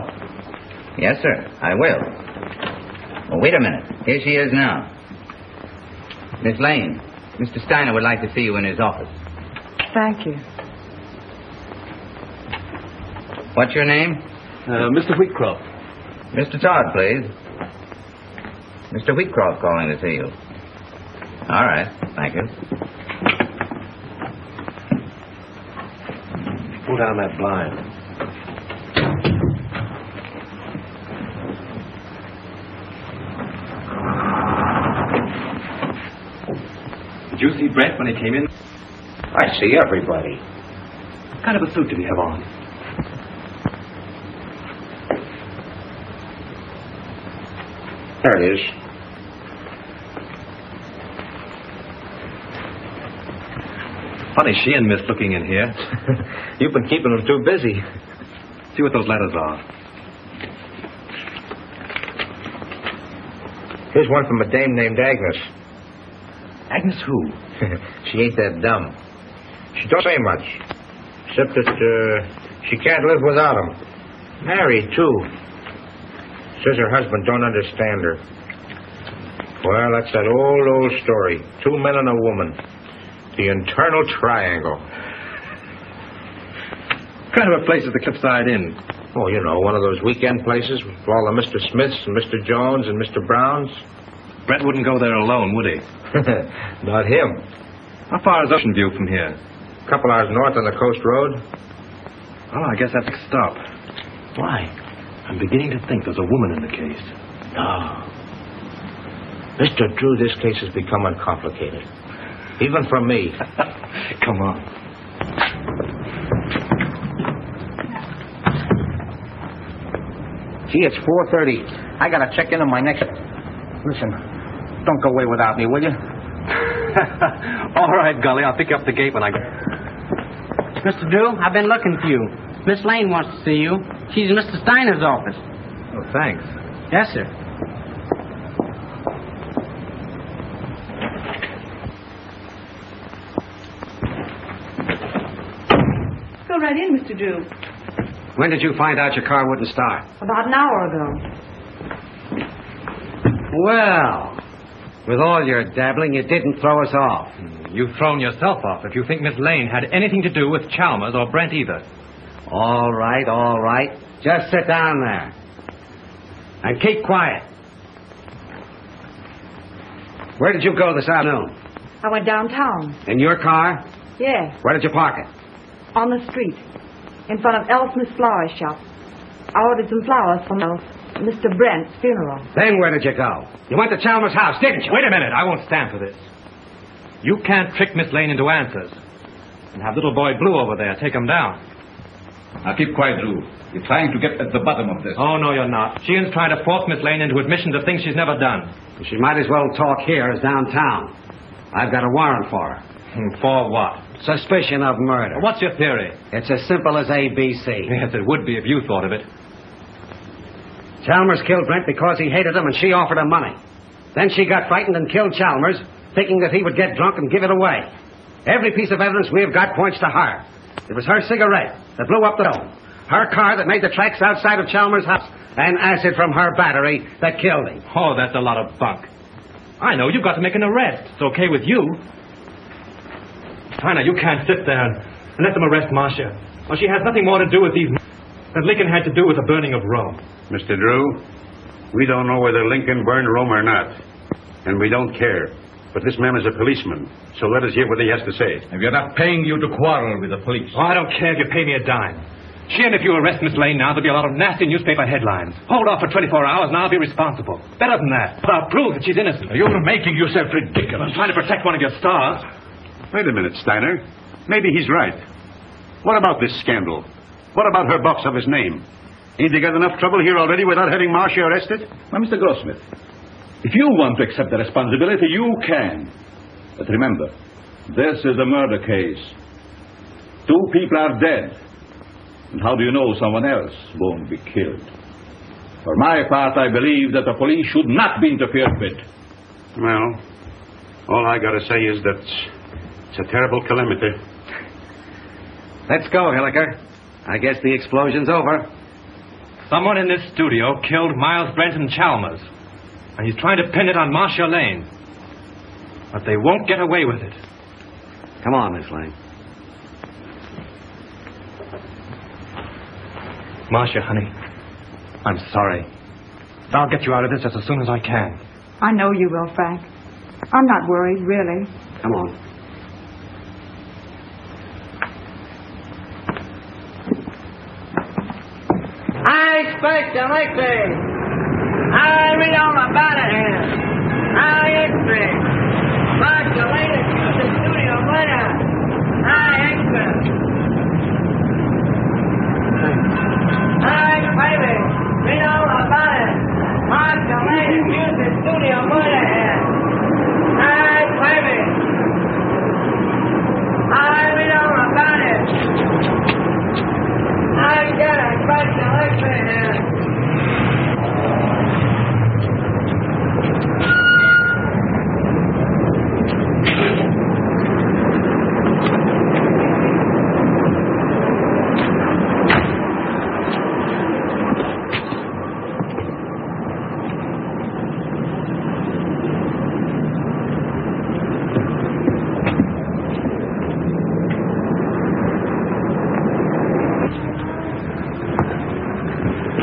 Yes, sir. I will. Well, wait a minute. Here she is now. Miss Lane, Mr. Steiner would like to see you in his office. Thank you. What's your name? Mr. Wheatcroft. Mr. Todd, please. Mr. Wheatcroft calling to see you. All right. Thank you. Pull down that blind. Did you see Brent when he came in? I see everybody. What kind of a suit did he have on? There it is. Funny she and Miss looking in here. You've been keeping them too busy. See what those letters are. Here's one from a dame named Agnes. Agnes who? She ain't that dumb. She don't say much, except that she can't live without him. Married, too. Says her husband don't understand her. Well, that's that old story. 2 men and a woman. The internal triangle. What kind of a place is the Cliffside Inn? Oh, you know, one of those weekend places with all the Mr. Smiths and Mr. Jones and Mr. Browns. Brett wouldn't go there alone, would he? Not him. How far is Ocean View from here? A couple hours north on the coast road. Oh, I guess that's a stop. Why? I'm beginning to think there's a woman in the case. No. Mr. Drew, this case has become uncomplicated. Even for me. Come on. Gee, it's 4:30. I gotta check in on my next... Listen, don't go away without me, will you? All right, Gully. I'll pick you up the gate when I go. Mr. Drew, I've been looking for you. Miss Lane wants to see you. She's in Mr. Steiner's office. Oh, thanks. Yes, sir. Go right in, Mr. Drew. When did you find out your car wouldn't start? About an hour ago. Well, with all your dabbling, you didn't throw us off. You've thrown yourself off if you think Miss Lane had anything to do with Chalmers or Brent either. All right, all right. Just sit down there. And keep quiet. Where did you go this afternoon? I went downtown. In your car? Yes, Where did you park it? on the street, in front of Elsmith's flower shop. I ordered some flowers from Mr. Brent's funeral. Then where did you go? You went to Chalmers' house, didn't you? Wait a minute. I won't stand for this. You can't trick Miss Lane into answers. And have little boy Blue over there take him down. Now keep quiet, Drew. You're trying to get at the bottom of this. Oh, no, you're not. Sheehan's trying to force Miss Lane into admissions of things she's never done. She might as well talk here as downtown. I've got a warrant for her. For what? Suspicion of murder. What's your theory? It's as simple as ABC. Yes, it would be if you thought of it. Chalmers killed Brent because he hated him and she offered him money. Then she got frightened and killed Chalmers, thinking that he would get drunk and give it away. Every piece of evidence we have got points to her. It was her cigarette that blew up the dome, her car that made the tracks outside of Chalmers' house, and acid from her battery that killed him. Oh, that's a lot of bunk. I know. You've got to make an arrest. It's okay with you. Steiner, you can't sit there and let them arrest Marcia. Well, she has nothing more to do with these that Lincoln had to do with the burning of Rome. Mr. Drew, we don't know whether Lincoln burned Rome or not. And we don't care. But this man is a policeman, so let us hear what he has to say. If you're not paying you to quarrel with the police. Oh, I don't care if you pay me a dime. Sheehan, if you arrest Miss Lane now, there'll be a lot of nasty newspaper headlines. Hold off for 24 hours and I'll be responsible. Better than that. But I'll prove that she's innocent. You're making yourself ridiculous. I'm trying to protect one of your stars. Wait a minute, Steiner. Maybe he's right. What about this scandal? What about her box of his name? Ain't they got enough trouble here already without having Marcia arrested? Now, Mr. Grossmith, if you want to accept the responsibility, you can. But remember, this is a murder case. 2 people are dead. And how do you know someone else won't be killed? For my part, I believe that the police should not be interfered with. Well, all I gotta say is that it's a terrible calamity. Let's go, Hilliker. I guess the explosion's over. Someone in this studio killed Miles Brent and Chalmers. And he's trying to pin it on Marcia Lane. But they won't get away with it. Come on, Miss Lane. Marcia, honey, I'm sorry. I'll get you out of this as soon as I can. I know you will, Frank. I'm not worried, really. Come on. I expect a victory. I read on my banner here. I expect. Marcia Lane is the studio winner. I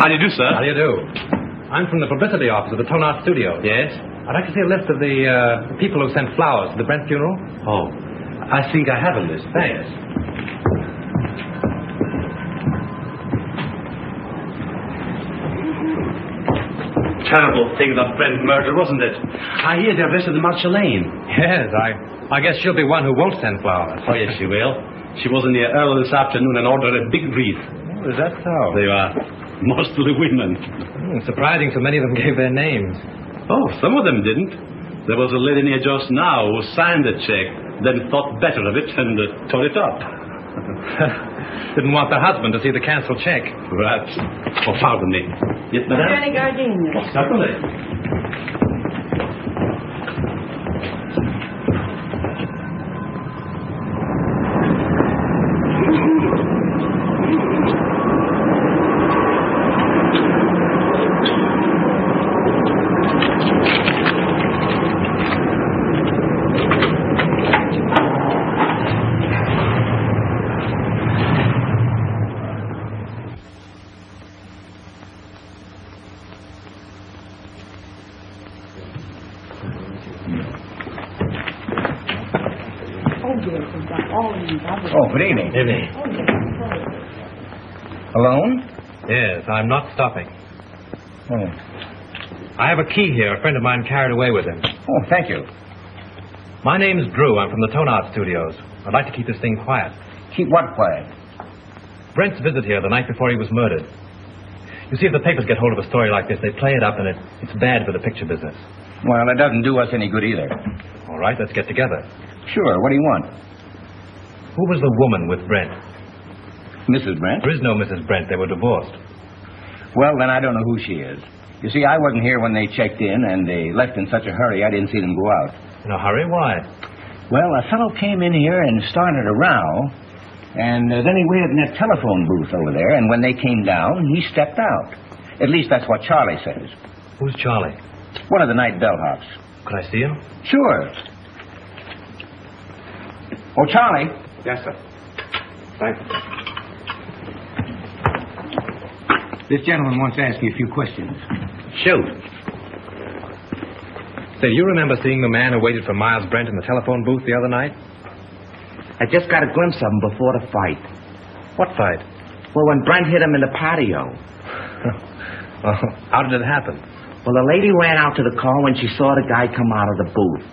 How do you do, sir? How do you do? I'm from the publicity office of the Tonart Studio. Yes? I'd like to see a list of the people who sent flowers to the Brent funeral. Oh, I think I have a list. Thanks. Terrible thing, that Brent murder, wasn't it? I hear they arrested Marcia Lane. Yes, I guess she'll be one who won't send flowers. Oh, yes, she will. She was in here early this afternoon and ordered a big wreath. Oh, is that so? They are mostly women. Surprising so many of them gave their names. Oh, some of them didn't. There was a lady near just now who signed the check, then thought better of it and tore it up. Didn't want the husband to see the canceled check. Perhaps. Oh, pardon me. Yes, madame? Johnny Gardenia. Oh, certainly. Oh, good evening. Evening. Alone? Yes, I'm not stopping. Oh. I have a key here. A friend of mine carried away with him. Oh, thank you. My name's Drew. I'm from the Tonart Studios. I'd like to keep this thing quiet. Keep what quiet? Brent's visit here the night before he was murdered. You see, if the papers get hold of a story like this, they play it up, and it's bad for the picture business. Well, it doesn't do us any good either. All right, let's get together. Sure. What do you want? Who was the woman with Brent? Mrs. Brent? There is no Mrs. Brent. They were divorced. Well, then I don't know who she is. You see, I wasn't here when they checked in, and they left in such a hurry I didn't see them go out. In a hurry? Why? Well, a fellow came in here and started a row, and then he waited in that telephone booth over there, and when they came down, he stepped out. At least that's what Charlie says. Who's Charlie? One of the night bellhops. Could I see him? Sure. Oh, Charlie. Yes, sir. Thank you. This gentleman wants to ask you a few questions. Shoot. Say, do you remember seeing the man who waited for Miles Brent in the telephone booth the other night? I just got a glimpse of him before the fight. What fight? Well, when Brent hit him in the patio. Oh, how did it happen? Well, the lady ran out to the car when she saw the guy come out of the booth.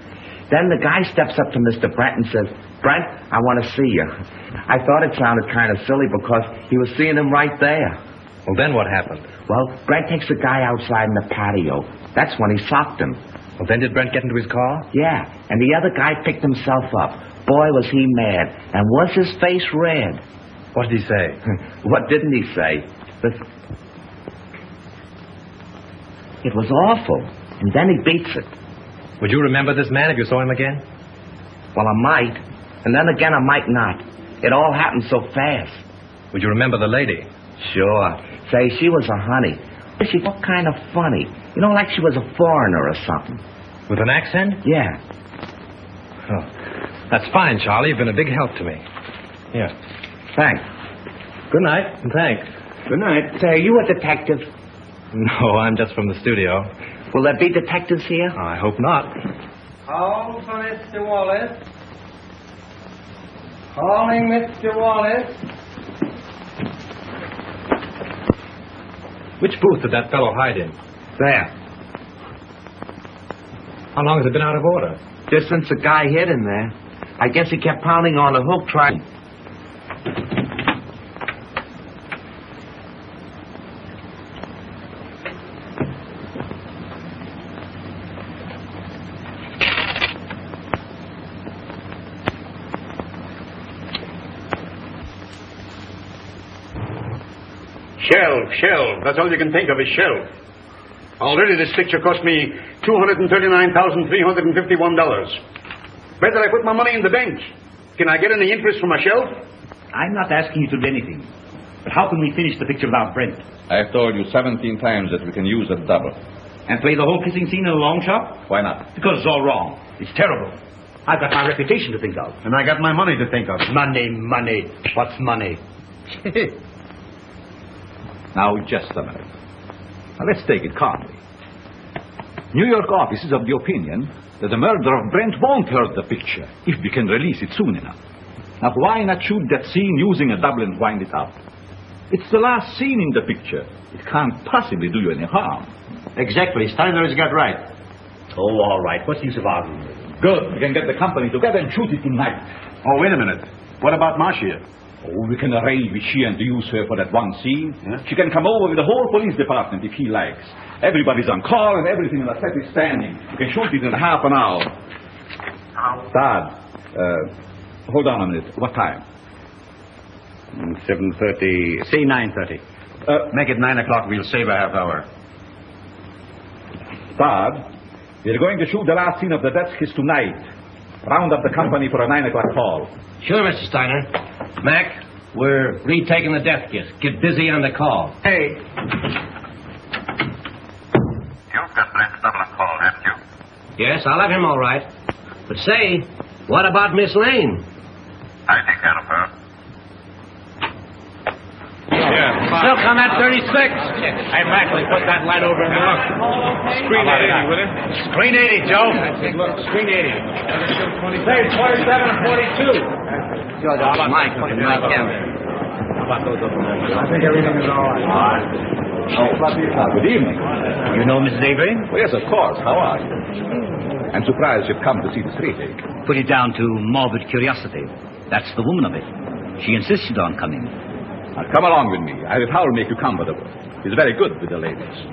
Then the guy steps up to Mr. Brent and says, "Brent, I want to see you." I thought it sounded kind of silly because he was seeing him right there. Well, then what happened? Well, Brent takes the guy outside in the patio. That's when he socked him. Well, then did Brent get into his car? Yeah, and the other guy picked himself up. Boy, was he mad. And was his face red. What did he say? What didn't he say? It was awful. And then he beats it. Would you remember this man if you saw him again? Well, I might. And then again, I might not. It all happened so fast. Would you remember the lady? Sure. Say, she was a honey. She looked kind of funny. You know, like she was a foreigner or something. With an accent? Yeah. Oh, that's fine, Charlie. You've been a big help to me. Here. Thanks. Good night, and thanks. Good night. Say, are you a detective? No, I'm just from the studio. Will there be detectives here? I hope not. Call for Mr. Wallace. Calling Mr. Wallace. Which booth did that fellow hide in? There. How long has it been out of order? Just since the guy hit him there. I guess he kept pounding on the hook trying... Shelve. That's all you can think of is shelve. Already this picture cost me $239,351. Better I put my money in the bank. Can I get any interest from a shelve? I'm not asking you to do anything. But how can we finish the picture without Brent? I've told you 17 times that we can use a double. And play the whole kissing scene in a long shot? Why not? Because it's all wrong. It's terrible. I've got my reputation to think of. And I got my money to think of. Money. What's money? Now, just a minute. Now, let's take it calmly. New York office is of the opinion that the murder of Brent won't hurt the picture if we can release it soon enough. Now, why not shoot that scene using a double and wind it up? It's the last scene in the picture. It can't possibly do you any harm. Exactly. Steiner's got right. Oh, all right. What's the use of arguing? Good. We can get the company together and shoot it tonight. Oh, wait a minute. What about Marcia? Oh, we can arrange with she and use her for that one scene. Yeah? She can come over with the whole police department if he likes. Everybody's on call and everything in the set is standing. We can shoot it in half an hour. Dad, hold on a minute. What time? 7:30. Say 9:30. Make it 9 o'clock. We'll save a half hour. Dad, we're going to shoot the last scene of the death kiss tonight. Round up the company for a 9 o'clock call. Sure, Mr. Steiner. Mac, we're retaking the death kiss. Get busy on the call. Hey. You've got Brent's double on call, haven't you? Yes, I'll have him all right. But say, what about Miss Lane? I'll take care of her. Still come at 36. Hey, Mac, let's put that light over in the look. Screen 80, will it? Screen 80, Joe. Look, screen 80. Say 27 and 42. George, how about Mike? My camera. How about those over there? I think everything is all right. Good evening. You know Mrs. Avery? Well, yes, of course. How are you? I'm surprised you've come to see the street. Put it down to morbid curiosity. That's the woman of it. She insisted on coming. Now, come along with me. I will make you comfortable. He's very good with the ladies.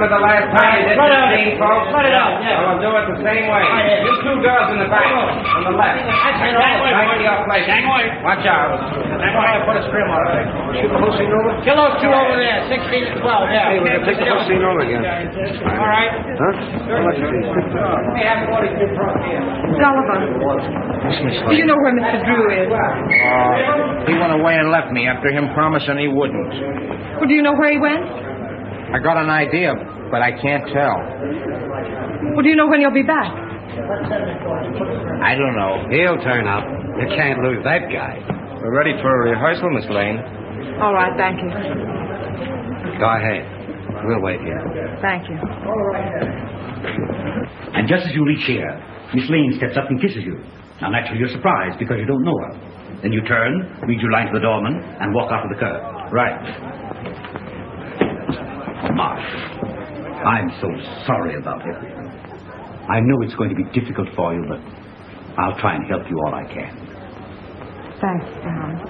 For the last time, this scene, folks. Let it out. Yeah. We'll do it the same way. You two girls in the back, on the left. Back to your place. Watch out. Put a scrim on it. Shoot the whole scene over? Kill those two over there, 16 and 12. Yeah. Hey, we're going to take the whole scene over again. All right. Huh? How much is it? We have 42 front here. Gulliver, do you know where Mr. Drew is? He went away and left me after him promising he wouldn't. Well, do you know where he went? I got an idea, but I can't tell. Well, do you know when he'll be back? I don't know. He'll turn up. You can't lose that guy. We're ready for a rehearsal, Miss Lane. All right, thank you. Go ahead. We'll wait here. Thank you. And just as you reach here, Miss Lane steps up and kisses you. Now, naturally, you're surprised because you don't know her. Then you turn, read your line to the doorman, and walk out of the curb. Right. Mark, I'm so sorry about everything. I know it's going to be difficult for you, but I'll try and help you all I can. Thanks, John.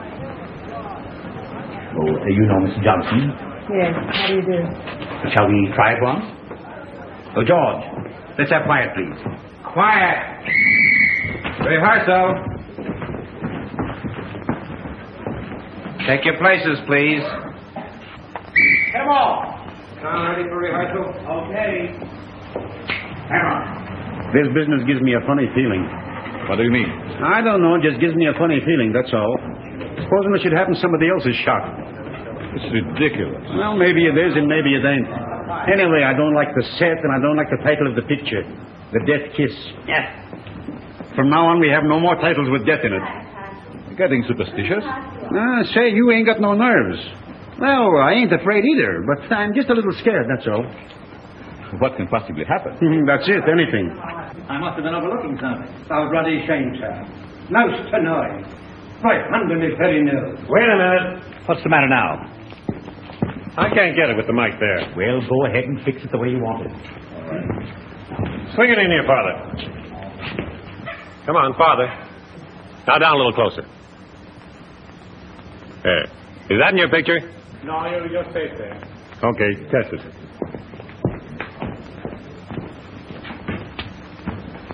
Oh, you know Mr. Johnson? Yes, how do you do? Shall we try it once? Oh, George, let's have quiet, please. Quiet. Rehearsal. Take your places, please. Hit 'em all. Now ready for rehearsal? Okay. This business gives me a funny feeling. What do you mean? I don't know. It just gives me a funny feeling, that's all. Supposing it should happen, somebody else is shot. It's ridiculous. Well, maybe it is and maybe it ain't. Anyway, I don't like the set and I don't like the title of the picture. The death kiss. Yes. From now on, we have no more titles with death in it. You're getting superstitious. Say, you ain't got no nerves. No, I ain't afraid either, but I'm just a little scared, that's all. What can possibly happen? That's it, anything. I must have been overlooking something. How bloody shame, sir. Most annoying. Right under me very nose. Wait a minute. What's the matter now? I can't get it with the mic there. Well, go ahead and fix it the way you want it. Swing it in here, Father. Come on, Father. Now down a little closer. There. Is that in your picture? No, you just stay there. Okay, test it.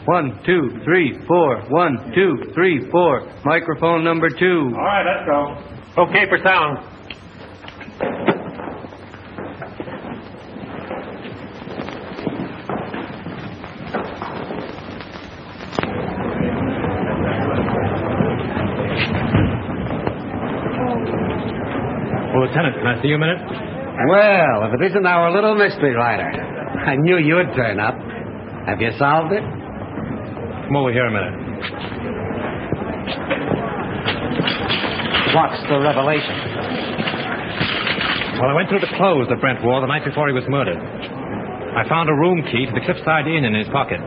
1, 2, 3, 4. 1, 2, 3, 4. Microphone number 2. All right, let's go. Okay for sound. Lieutenant, can I see you a minute? Well, if it isn't our little mystery writer. I knew you'd turn up. Have you solved it? Come over here a minute. What's the revelation? Well, I went through the clothes that Brent wore the night before he was murdered. I found a room key to the Cliffside Inn in his pocket.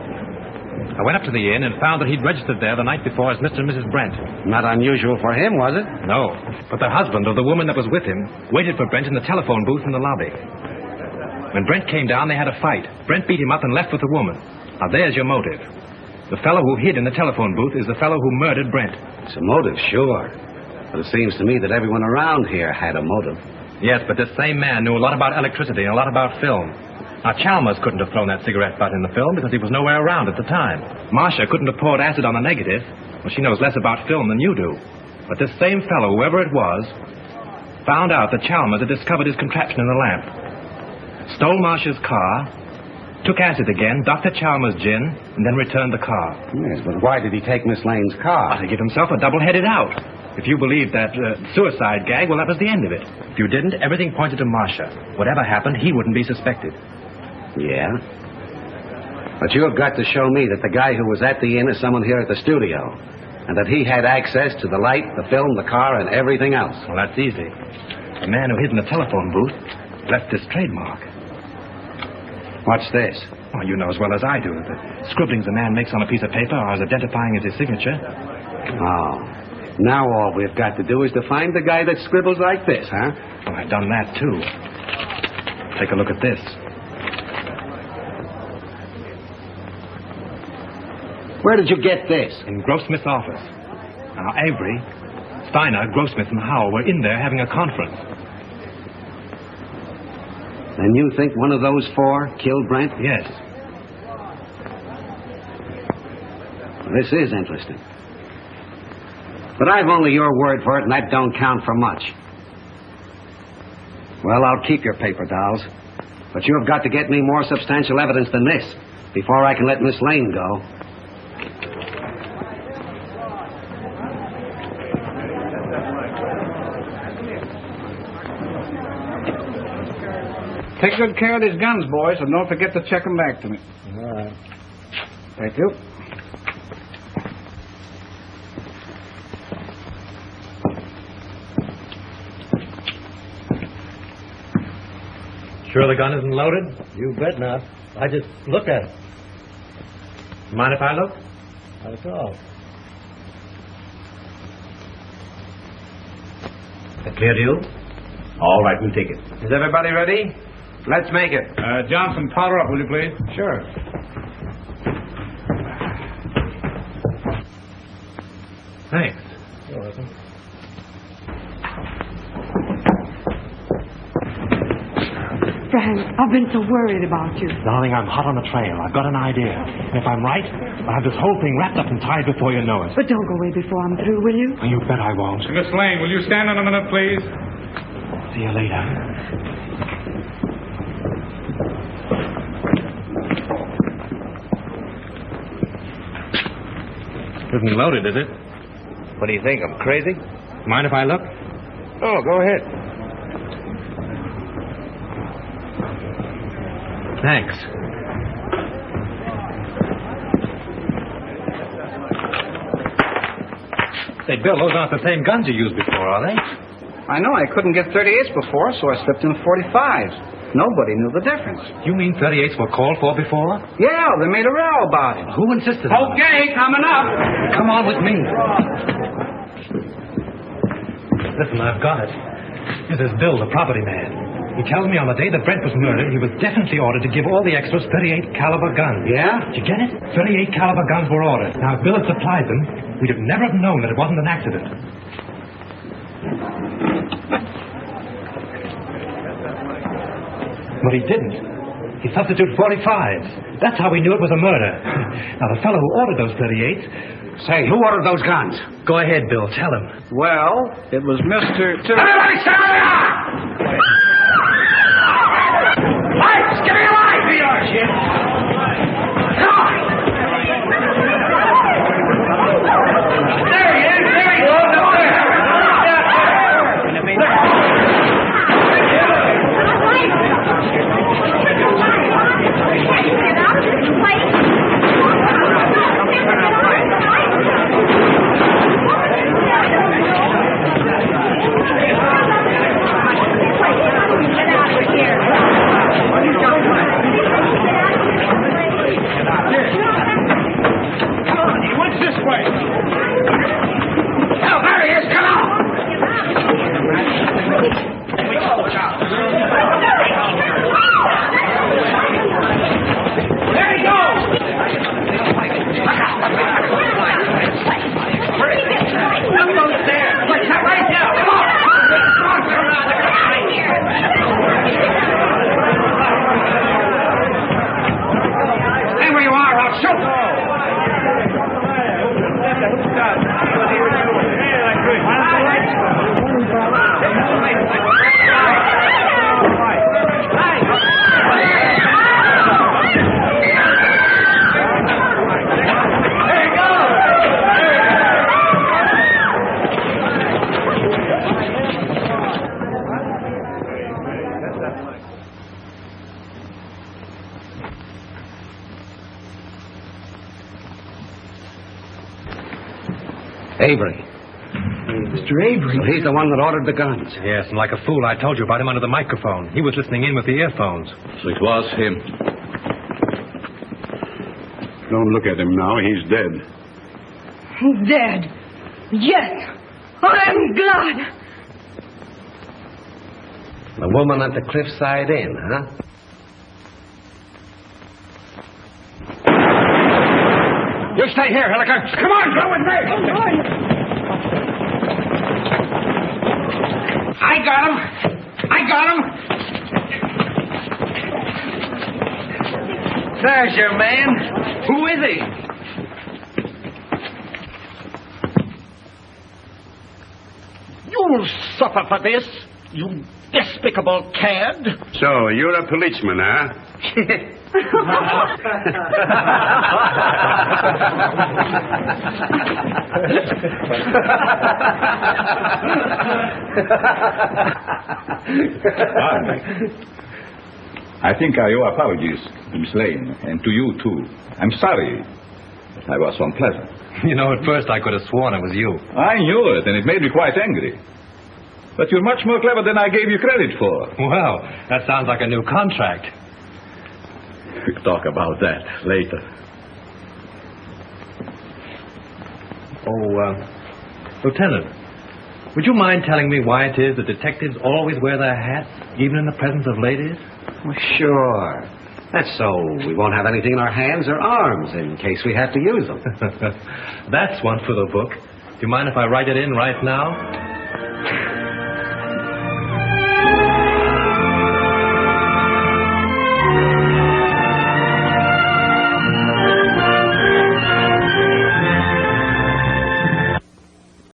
I went up to the inn and found that he'd registered there the night before as Mr. and Mrs. Brent. Not unusual for him, was it? No, but the husband of the woman that was with him waited for Brent in the telephone booth in the lobby. When Brent came down, they had a fight. Brent beat him up and left with the woman. Now, there's your motive. The fellow who hid in the telephone booth is the fellow who murdered Brent. It's a motive, sure. But it seems to me that everyone around here had a motive. Yes, but this same man knew a lot about electricity and a lot about film. Now, Chalmers couldn't have thrown that cigarette butt in the film because he was nowhere around at the time. Marcia couldn't have poured acid on the negative. Well, she knows less about film than you do. But this same fellow, whoever it was, found out that Chalmers had discovered his contraption in the lamp. Stole Marcia's car, took acid again, Dr. Chalmers' gin, and then returned the car. Yes, but why did he take Miss Lane's car? To give himself a double-headed out. If you believed that suicide gag, well, that was the end of it. If you didn't, everything pointed to Marcia. Whatever happened, he wouldn't be suspected. Yeah? But you have got to show me that the guy who was at the inn is someone here at the studio, and that he had access to the light, the film, the car, and everything else. Well, that's easy. The man who hid in the telephone booth left this trademark. What's this? Well, you know as well as I do that the scribblings a man makes on a piece of paper are as identifying as his signature. Oh. Now all we've got to do is to find the guy that scribbles like this, huh? Well, I've done that, too. Take a look at this. Where did you get this? In Grossmith's office. Now, Avery, Steiner, Grossmith, and Howell were in there having a conference. And you think one of those four killed Brent? Yes. This is interesting. But I've only your word for it, and that don't count for much. Well, I'll keep your paper dolls. But you have got to get me more substantial evidence than this before I can let Miss Lane go. Take good care of these guns, boys, and don't forget to check them back to me. All right. Thank you. Sure the gun isn't loaded? You bet not. I just looked at it. Mind if I look? Not at all. That clear to you? All right, we'll take it. Is everybody ready? Let's make it. Johnson, powder up, will you please? Sure. Thanks. You're welcome. Frank, I've been so worried about you. Darling, I'm hot on the trail. I've got an idea. And if I'm right, I'll have this whole thing wrapped up and tied before you know it. But don't go away before I'm through, will you? You bet I won't. Miss Lane, will you stand in a minute, please? See you later. Isn't loaded, is it? What do you think? I'm crazy? Mind if I look? Oh, go ahead. Thanks. Say, Bill, those aren't the same guns you used before, are they? I know. I couldn't get 38s before, so I slipped in 45s. Nobody knew the difference. You mean 38s were called for before? Yeah, they made a row about it. Who insisted on it? Okay, coming up. Come on with me. Listen, I've got it. This is Bill, the property man. He tells me on the day that Brent was murdered, he was definitely ordered to give all the extras 38 caliber guns. Yeah? Did you get it? 38 caliber guns were ordered. Now, if Bill had supplied them, we'd have never have known that it wasn't an accident. But he didn't. He substituted 45s. That's how we knew it was a murder. Now, the fellow who ordered those 38s... Say, who ordered those guns? Go ahead, Bill. Tell him. Well, it was Mr. Everybody stand down! Lights! Give me a light! Be your shit! Come on! There he is! There he goes! Up there! Avery. Mr. Avery? So he's the one that ordered the guns. Yes, and like a fool, I told you about him under the microphone. He was listening in with the earphones. So it was him. Don't look at him now. He's dead. He's dead. Yes. I'm glad. The woman at the Cliffside Inn, huh? You stay here, Hilliker. Come on, go with me. I got him. There's your man. Who is he? You'll suffer for this, you despicable cad. So, you're a policeman, huh? I think I owe apologies to Miss Lane, and to you, too. I'm sorry I was so unpleasant. You know, at first I could have sworn it was you. I knew it, and it made me quite angry. But you're much more clever than I gave you credit for. Well, that sounds like a new contract. We'll talk about that later. Oh, Lieutenant, would you mind telling me why it is that detectives always wear their hats, even in the presence of ladies? Well, sure. That's so we won't have anything in our hands or arms in case we have to use them. That's one for the book. Do you mind if I write it in right now?